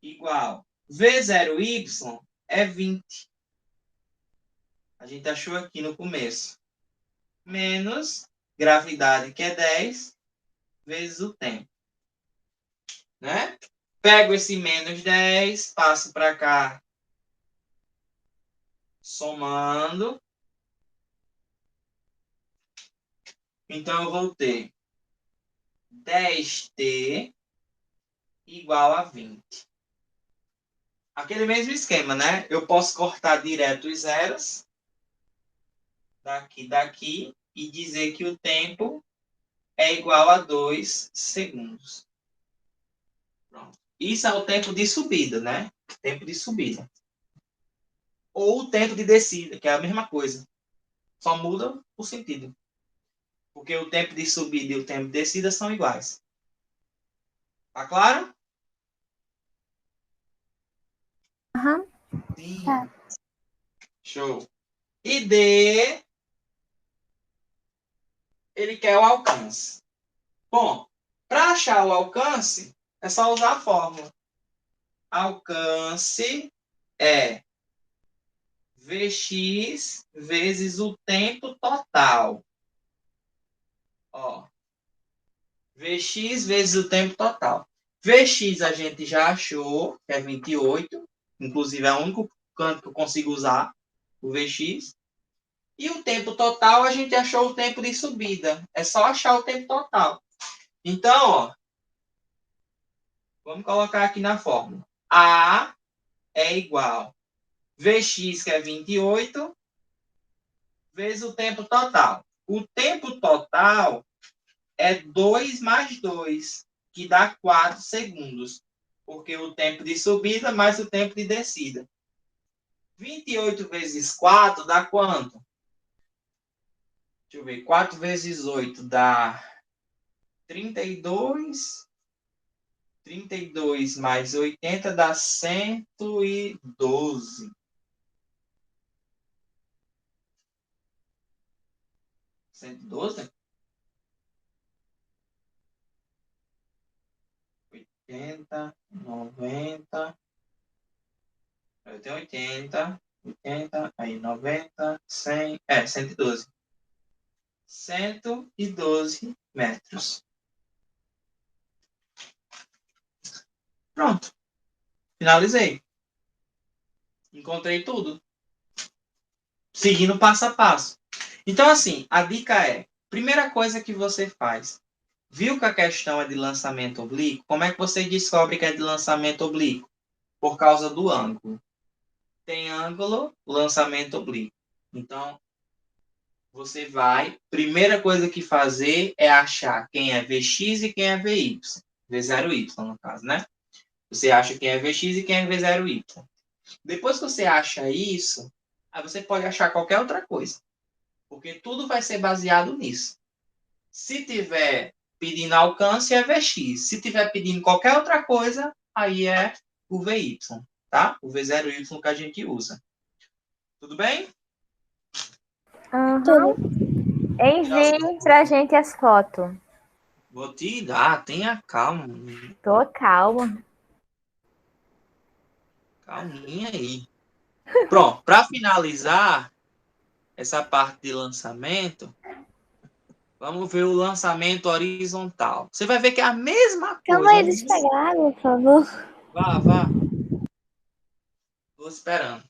Igual. V0Y é 20. A gente achou aqui no começo. Menos gravidade, que é 10, vezes o tempo. Né? Pego esse menos 10, passo para cá, somando. Então, eu vou ter 10t igual a 20. Aquele mesmo esquema, né? Eu posso cortar direto os zeros, daqui, e dizer que o tempo é igual a 2 segundos. Pronto. Isso é o tempo de subida, né? Tempo de subida. Ou o tempo de descida, que é a mesma coisa. Só muda o sentido. Porque o tempo de subida e o tempo de descida são iguais. Tá claro? Aham. Sim. Tá. Show. E D, ele quer o alcance. Bom, para achar o alcance, é só usar a fórmula. Alcance é Vx vezes o tempo total. Ó, Vx vezes o tempo total. Vx a gente já achou, que é 28. Inclusive, é o único canto que eu consigo usar, o Vx. E o tempo total, a gente achou o tempo de subida. É só achar o tempo total. Então, ó, vamos colocar aqui na fórmula. A é igual Vx, que é 28, vezes o tempo total. O tempo total é 2 mais 2, que dá 4 segundos. Porque o tempo de subida mais o tempo de descida. 28 vezes 4 dá quanto? Deixa eu ver. 4 vezes 8 dá 32. 32 mais 80 dá 112. 112? 80, 90. Eu tenho 80, aí 90, 100. 112. 112 metros. Pronto. Finalizei. Encontrei tudo. Seguindo passo a passo. Então, assim, a dica é: primeira coisa que você faz, viu que a questão é de lançamento oblíquo? Como é que você descobre que é de lançamento oblíquo? Por causa do ângulo. Tem ângulo, lançamento oblíquo. Então, você vai. Primeira coisa que fazer é achar quem é Vx e quem é Vy. V0y, no caso, né? Você acha quem é Vx e quem é V0y. Depois que você acha isso, aí você pode achar qualquer outra coisa. Porque tudo vai ser baseado nisso. Se tiver pedindo alcance, é Vx. Se tiver pedindo qualquer outra coisa, aí é o Vy, tá? O V0y que a gente usa. Tudo bem? Uhum. Envie pra gente as fotos. Vou te dar, tenha calma. Tô calma. Calminha aí. Pronto, para finalizar essa parte de lançamento, vamos ver o lançamento horizontal. Você vai ver que é a mesma Calma coisa. aí, deixa eu pegar água, por favor. Vá, vá. Estou esperando.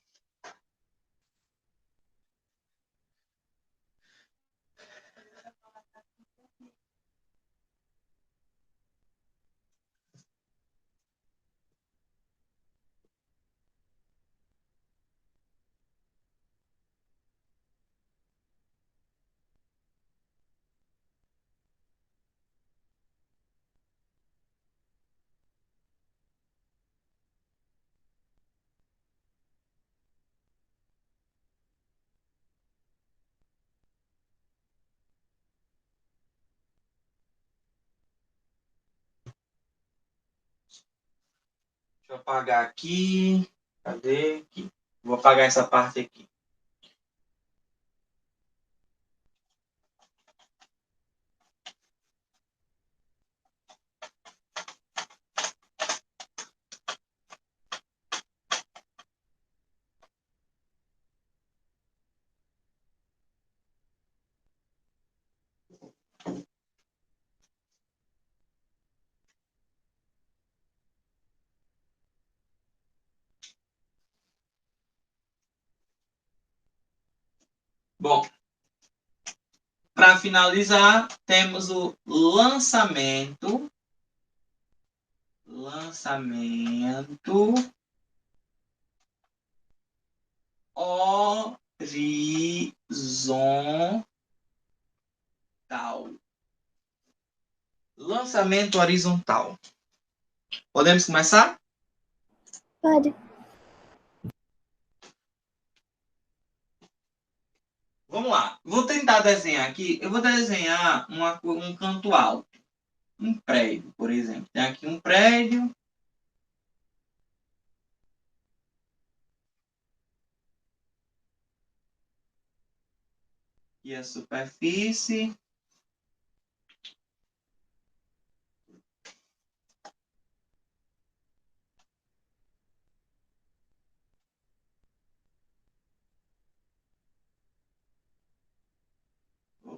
Deixa eu apagar aqui. Cadê? Aqui. Vou apagar essa parte aqui. Bom, para finalizar, temos o lançamento horizontal. Lançamento horizontal. Podemos começar? Pode. Vamos lá. Vou tentar desenhar aqui. Eu vou desenhar um canto alto. Um prédio, por exemplo. Tem aqui um prédio. E a superfície.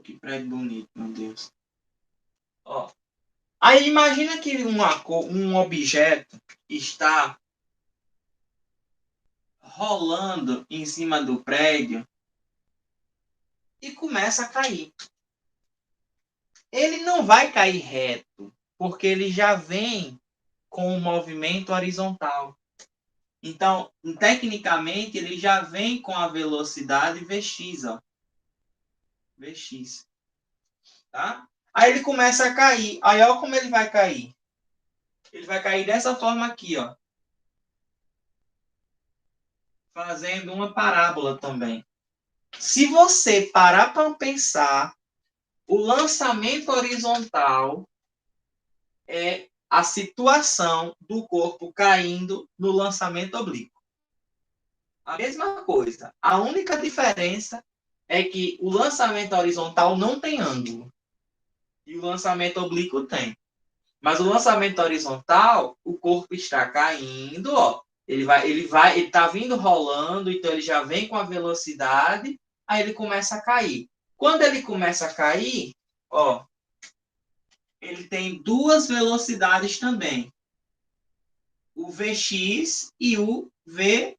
que prédio bonito, meu Deus. Ó. Aí imagina que um objeto está rolando em cima do prédio e começa a cair. Ele não vai cair reto, porque ele já vem com o movimento horizontal. Então, tecnicamente, ele já vem com a velocidade Vx, ó. Vx. Tá? Aí ele começa a cair. Aí, olha como ele vai cair. Ele vai cair dessa forma aqui, ó. Fazendo uma parábola também. Se você parar para pensar, o lançamento horizontal é a situação do corpo caindo no lançamento oblíquo. A mesma coisa. A única diferença é que o lançamento horizontal não tem ângulo. E o lançamento oblíquo tem. Mas o lançamento horizontal, o corpo está caindo, ó. Ele está vindo rolando, então ele já vem com a velocidade, aí ele começa a cair. Quando ele começa a cair, ó, ele tem duas velocidades também. O Vx e o V0y.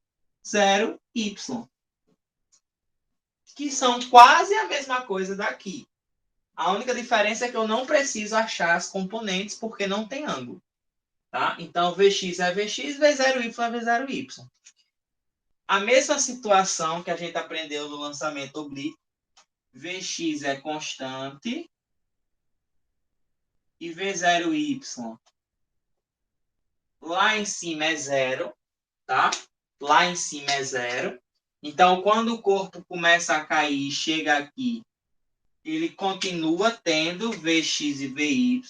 Que são quase a mesma coisa daqui. A única diferença é que eu não preciso achar as componentes porque não tem ângulo. Tá? Então, Vx é Vx, V0y é V0y. A mesma situação que a gente aprendeu no lançamento oblíquo. Vx é constante e V0y lá em cima é zero, tá? Lá em cima é zero. Então, quando o corpo começa a cair e chega aqui, ele continua tendo Vx e Vy,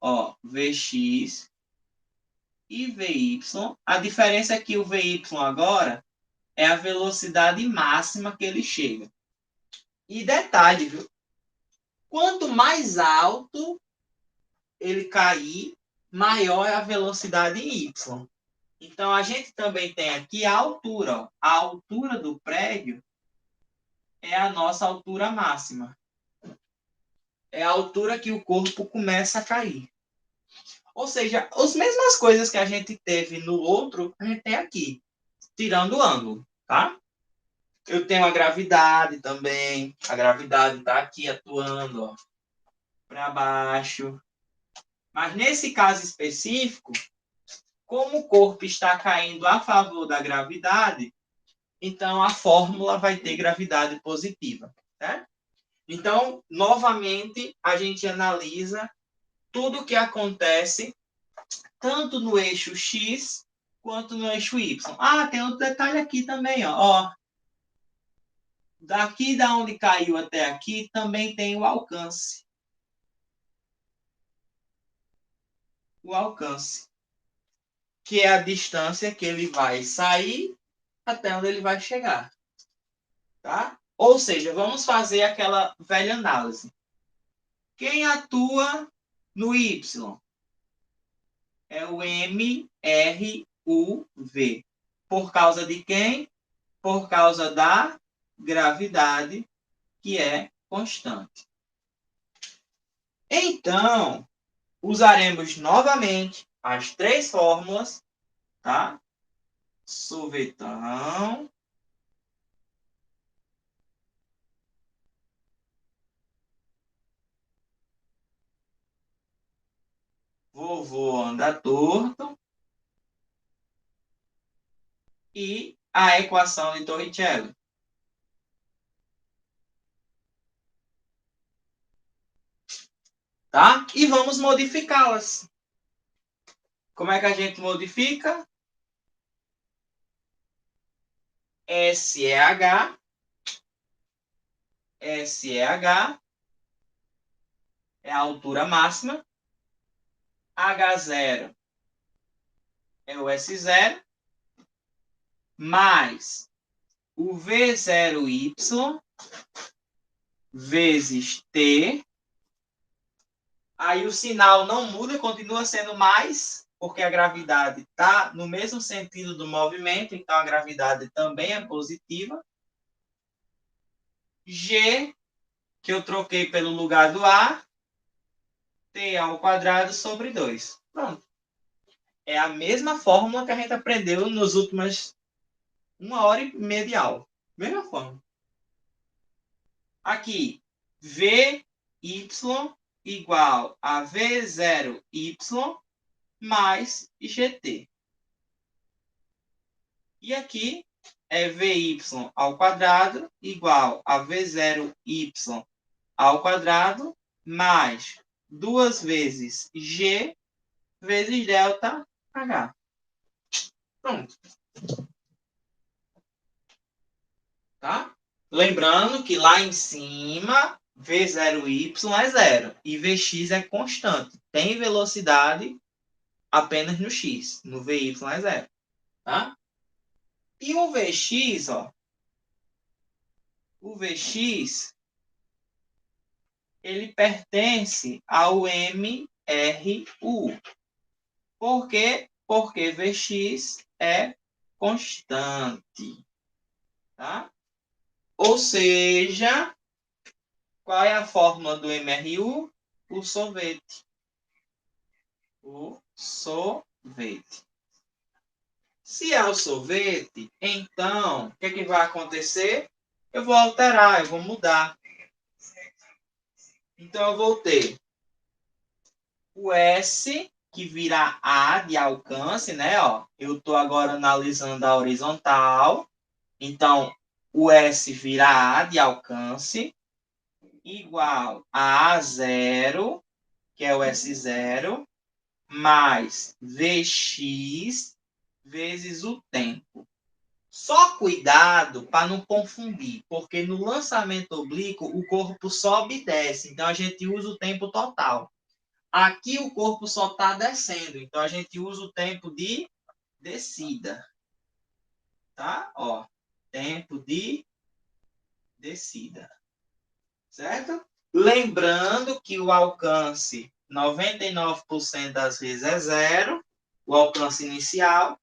ó, Vx e Vy. A diferença é que o Vy agora é a velocidade máxima que ele chega. E detalhe, viu? Quanto mais alto ele cair, maior é a velocidade em y. Então, a gente também tem aqui a altura. Ó. A altura do prédio é a nossa altura máxima. É a altura que o corpo começa a cair. Ou seja, as mesmas coisas que a gente teve no outro, a gente tem aqui, tirando o ângulo, tá? Eu tenho a gravidade também. A gravidade está aqui atuando, ó, para baixo. Mas nesse caso específico, como o corpo está caindo a favor da gravidade, então a fórmula vai ter gravidade positiva, né? Então, novamente, a gente analisa tudo o que acontece tanto no eixo X quanto no eixo Y. Ah, tem outro detalhe aqui também, ó. Daqui da onde caiu até aqui também tem o alcance. O alcance, que é a distância que ele vai sair até onde ele vai chegar. Tá? Ou seja, vamos fazer aquela velha análise. Quem atua no Y? É o MRUV. Por causa de quem? Por causa da gravidade, que é constante. Então, usaremos novamente as três fórmulas, tá? Sorvetão. Vovô anda torto. E a equação de Torricelli. Tá? E vamos modificá-las. Como é que a gente modifica? S é H. S é H. É a altura máxima. H0 é o S0. Mais o V0Y vezes T. Aí o sinal não muda, continua sendo mais, porque a gravidade está no mesmo sentido do movimento, então a gravidade também é positiva. G, que eu troquei pelo lugar do A, t ao quadrado sobre 2. Pronto. É a mesma fórmula que a gente aprendeu nos últimas 1h30 de aula. Mesma fórmula. Aqui, Vy igual a V0y mais GT. E aqui é Vy ao quadrado igual a V0y ao quadrado mais 2 vezes G vezes delta H. Pronto. Tá? Lembrando que lá em cima, V0y é zero e Vx é constante. Tem velocidade apenas no x. No Vy é zero. Tá? E o Vx, ó. O Vx, ele pertence ao MRU. Por quê? Porque Vx é constante. Tá? Ou seja, qual é a fórmula do MRU? O sorvete. O sorvete. Se é o sorvete, então, o que, que vai acontecer? Eu vou alterar, eu vou mudar. Então, eu vou ter o S, que vira A de alcance, né? Ó, eu estou agora analisando a horizontal. Então, o S vira A de alcance, igual a A0, que é o S0, mais Vx vezes o tempo. Só cuidado para não confundir, porque no lançamento oblíquo o corpo sobe e desce, então a gente usa o tempo total. Aqui o corpo só está descendo, então a gente usa o tempo de descida. Tá? Ó, tempo de descida. Certo? Lembrando que o alcance 99% das vezes é zero, o alcance inicial.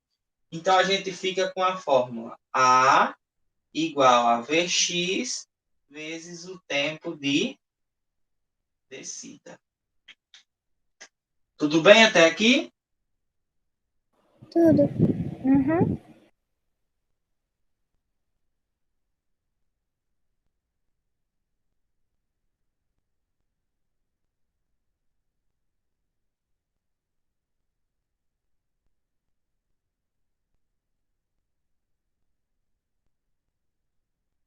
Então, a gente fica com a fórmula A igual a Vx vezes o tempo de descida. Tudo bem até aqui? Tudo. Uhum.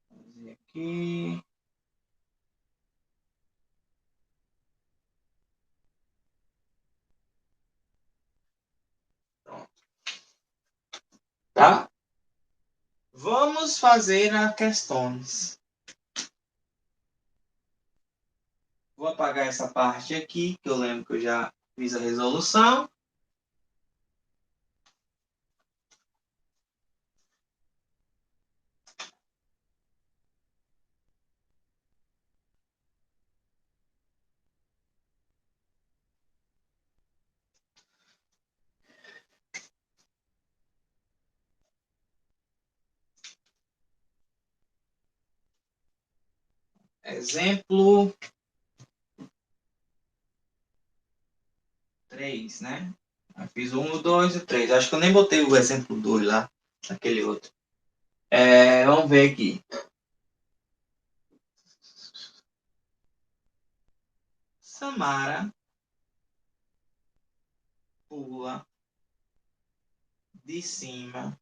Vou fazer aqui. Pronto. Tá? Vamos fazer as questões. Vou apagar essa parte aqui, que eu lembro que eu já fiz a resolução. Exemplo 3, né? Eu fiz o 1, o 2 e o 3. Acho que eu nem botei o exemplo 2 lá, naquele outro. Vamos ver aqui. Samara pula de cima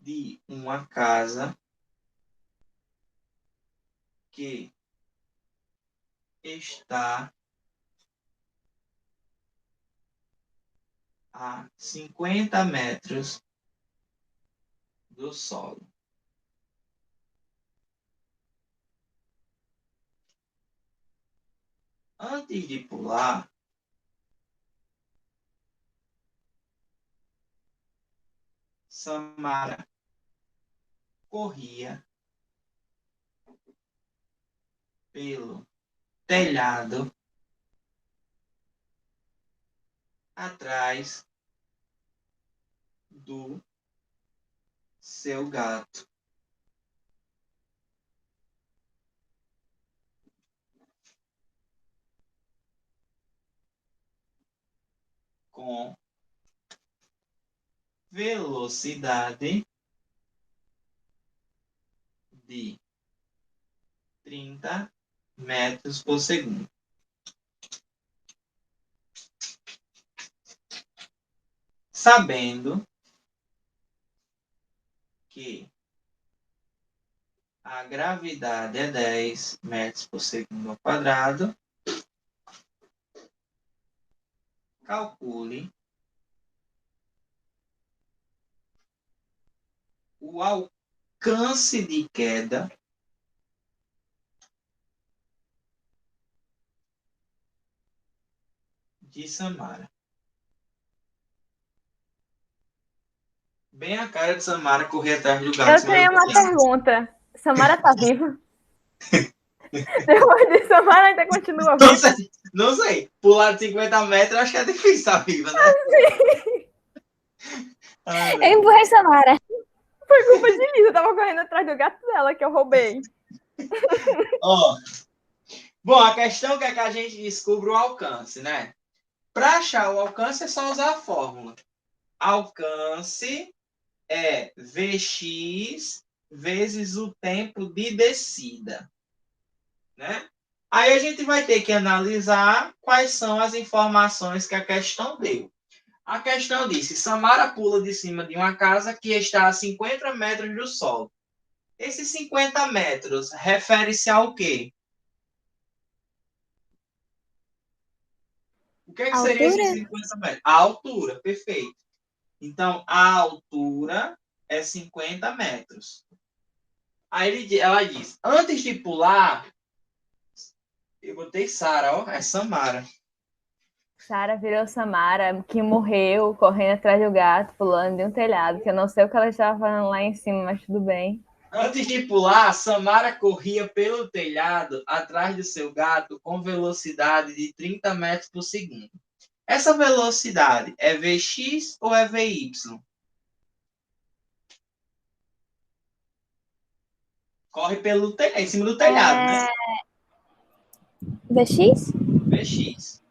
de uma casa que está a 50 metros do solo. Antes de pular, Samara corria pelo telhado atrás do seu gato. com velocidade de 30 metros por segundo. Sabendo que a gravidade é 10 metros por segundo ao quadrado, calcule o alcance de queda de Samara. Bem a cara de Samara correr atrás do gato. Eu tenho uma pergunta. Samara tá viva? Depois de Samara ainda continua Não viva? sei, não sei. Pular de 50 metros, acho que é difícil estar viva, né? Ai, Eu empurrei Samara. Foi culpa de mim. Eu tava correndo atrás do gato dela, que eu roubei. Ó, bom, a questão é que a gente descubra o alcance, né? Para achar o alcance é só usar a fórmula. Alcance é Vx vezes o tempo de descida, né? Aí a gente vai ter que analisar quais são as informações que a questão deu. A questão disse: Samara pula de cima de uma casa que está a 50 metros do solo. Esses 50 metros refere-se ao quê? O que, é que seria esses Altura? 50 metros? A altura, perfeito. Então, a altura é 50 metros. Aí ela diz: antes de pular, eu botei Sara, ó, é Samara. Sara virou Samara, que morreu correndo atrás do gato, pulando de um telhado, que eu não sei o que ela estava fazendo lá em cima, mas tudo bem. Antes de pular, Samara corria pelo telhado atrás do seu gato com velocidade de 30 metros por segundo. Essa velocidade é Vx ou é Vy? Corre pelo em cima do telhado, né? VX? Vx.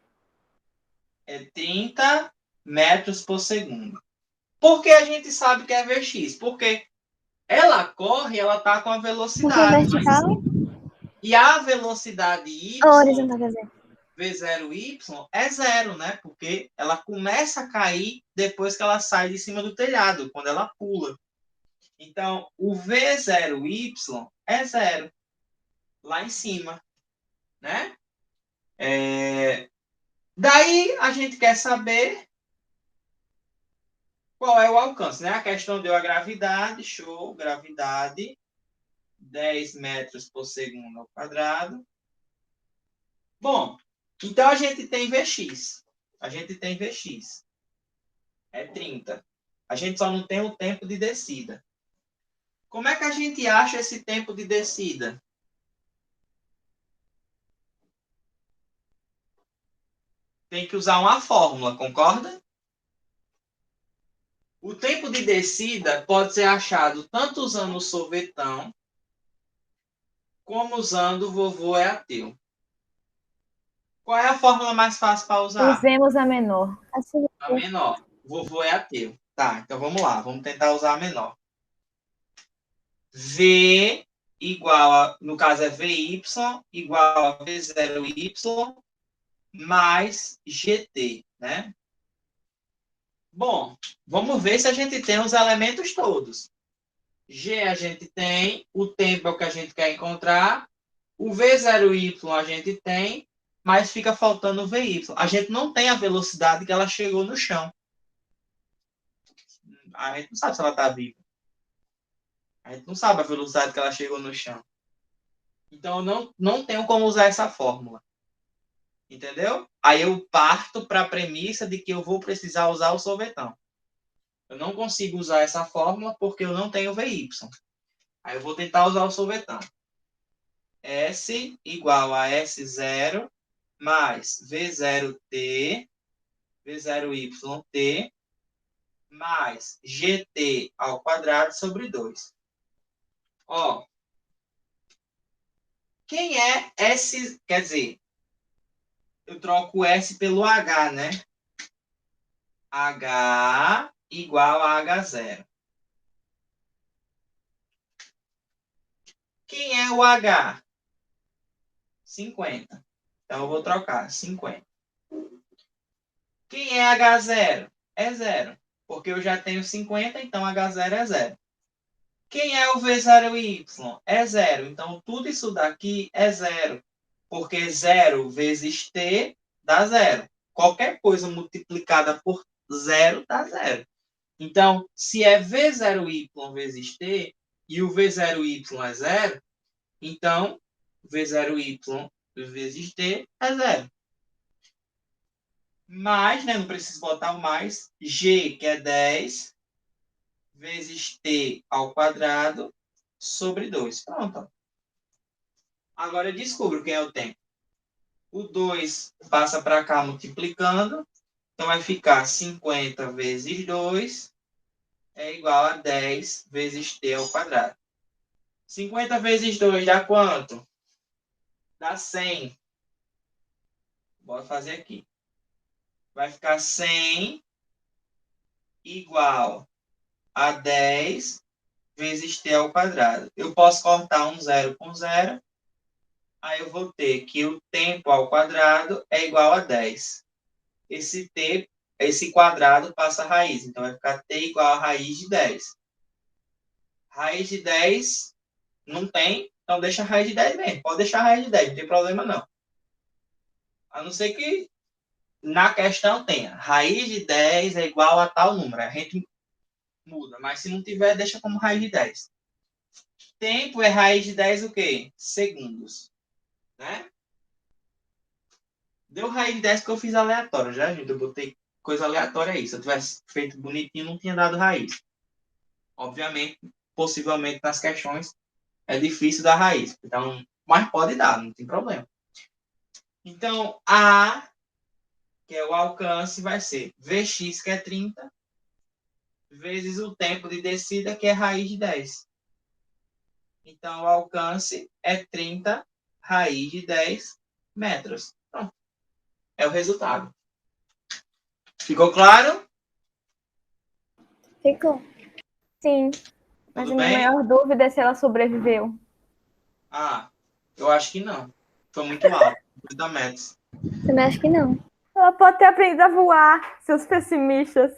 É 30 metros por segundo. Por que a gente sabe que é Vx? Porque ela corre, ela está com a Porque é velocidade. vertical E a velocidade y, ou horizontal, quer dizer? V0y, é zero, né? Porque ela começa a cair depois que ela sai de cima do telhado, quando ela pula. Então, o V0y é zero, lá em cima, né? Daí, a gente quer saber qual é o alcance, né? A questão deu a gravidade, show, gravidade, 10 metros por segundo ao quadrado. Bom, então a gente tem Vx. A gente tem Vx. É 30. A gente só não tem o tempo de descida. Como é que a gente acha esse tempo de descida? Tem que usar uma fórmula, concorda? O tempo de descida pode ser achado tanto usando o sorvetão, como usando o vovô é ateu. Qual é a fórmula mais fácil para usar? Usemos a menor. Assim, A menor. Vovô é ateu. Tá, então vamos lá. Vamos tentar usar a menor. V igual a, no caso é VY, igual a V0Y mais GT, né? Bom, vamos ver se a gente tem os elementos todos. G a gente tem, o tempo é o que a gente quer encontrar, o V0Y a gente tem, mas fica faltando o VY. A gente não tem a velocidade que ela chegou no chão. A gente não sabe se ela está viva. A gente não sabe a velocidade que ela chegou no chão. Então, eu não tenho como usar essa fórmula. Entendeu? Aí eu parto para a premissa de que eu vou precisar usar o sorvetão. Eu não consigo usar essa fórmula porque eu não tenho VY. Aí eu vou tentar usar o sorvetão. S igual a S0 mais V0T, V0YT, mais GT ao quadrado sobre 2. Ó, quem é S, quer dizer, eu troco o S pelo H, né? H igual a H0. Quem é o H? 50. Então, eu vou trocar 50. Quem é H0? É 0. Porque eu já tenho 50, então H0 é 0. Quem é o V0Y? É 0. Então, tudo isso daqui é 0. Porque 0 vezes T dá 0. Qualquer coisa multiplicada por 0 dá 0. Então, se é V0Y vezes T e o V0Y é 0, então V0Y vezes T é 0. Mais, né, não preciso botar o mais, G, que é 10, vezes T ao quadrado, sobre 2. Pronto. Agora eu descubro quem é o tempo. O 2 passa para cá multiplicando, então vai ficar 50 vezes 2 é igual a 10 vezes T ao quadrado. 50 vezes 2 dá quanto? Dá 100. Bora fazer aqui. Vai ficar 100 igual a 10 vezes T ao quadrado. Eu posso cortar um zero com zero. Aí eu vou ter que o tempo ao quadrado é igual a 10. Esse quadrado passa a raiz. Então, vai ficar T igual a raiz de 10. Raiz de 10 não tem, então deixa a raiz de 10 mesmo. Pode deixar a raiz de 10, não tem problema não. A não ser que na questão tenha raiz de 10 é igual a tal número. A gente muda, mas se não tiver, deixa como raiz de 10. Tempo é raiz de 10 o quê? Segundos. Né? Deu raiz de 10 porque eu fiz aleatório, já, gente? Eu botei coisa aleatória aí. Se eu tivesse feito bonitinho, não tinha dado raiz. Obviamente, possivelmente nas questões é difícil dar raiz. Então, mas pode dar, não tem problema. Então, A, que é o alcance, vai ser Vx, que é 30, vezes o tempo de descida, que é raiz de 10. Então, o alcance é 30 raiz de 10 metros. Pronto. É o resultado. Ficou claro? Ficou. Sim. Mas Tudo a minha bem? maior dúvida é se ela sobreviveu. Ah, eu acho que não. Foi muito alto. 30 metros. Também acho que não. Ela pode ter aprendido a voar, seus pessimistas.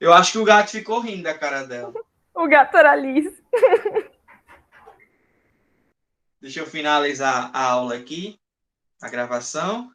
Eu acho que o gato ficou rindo da cara dela. O gato era liso. Deixa eu finalizar a aula aqui, a gravação.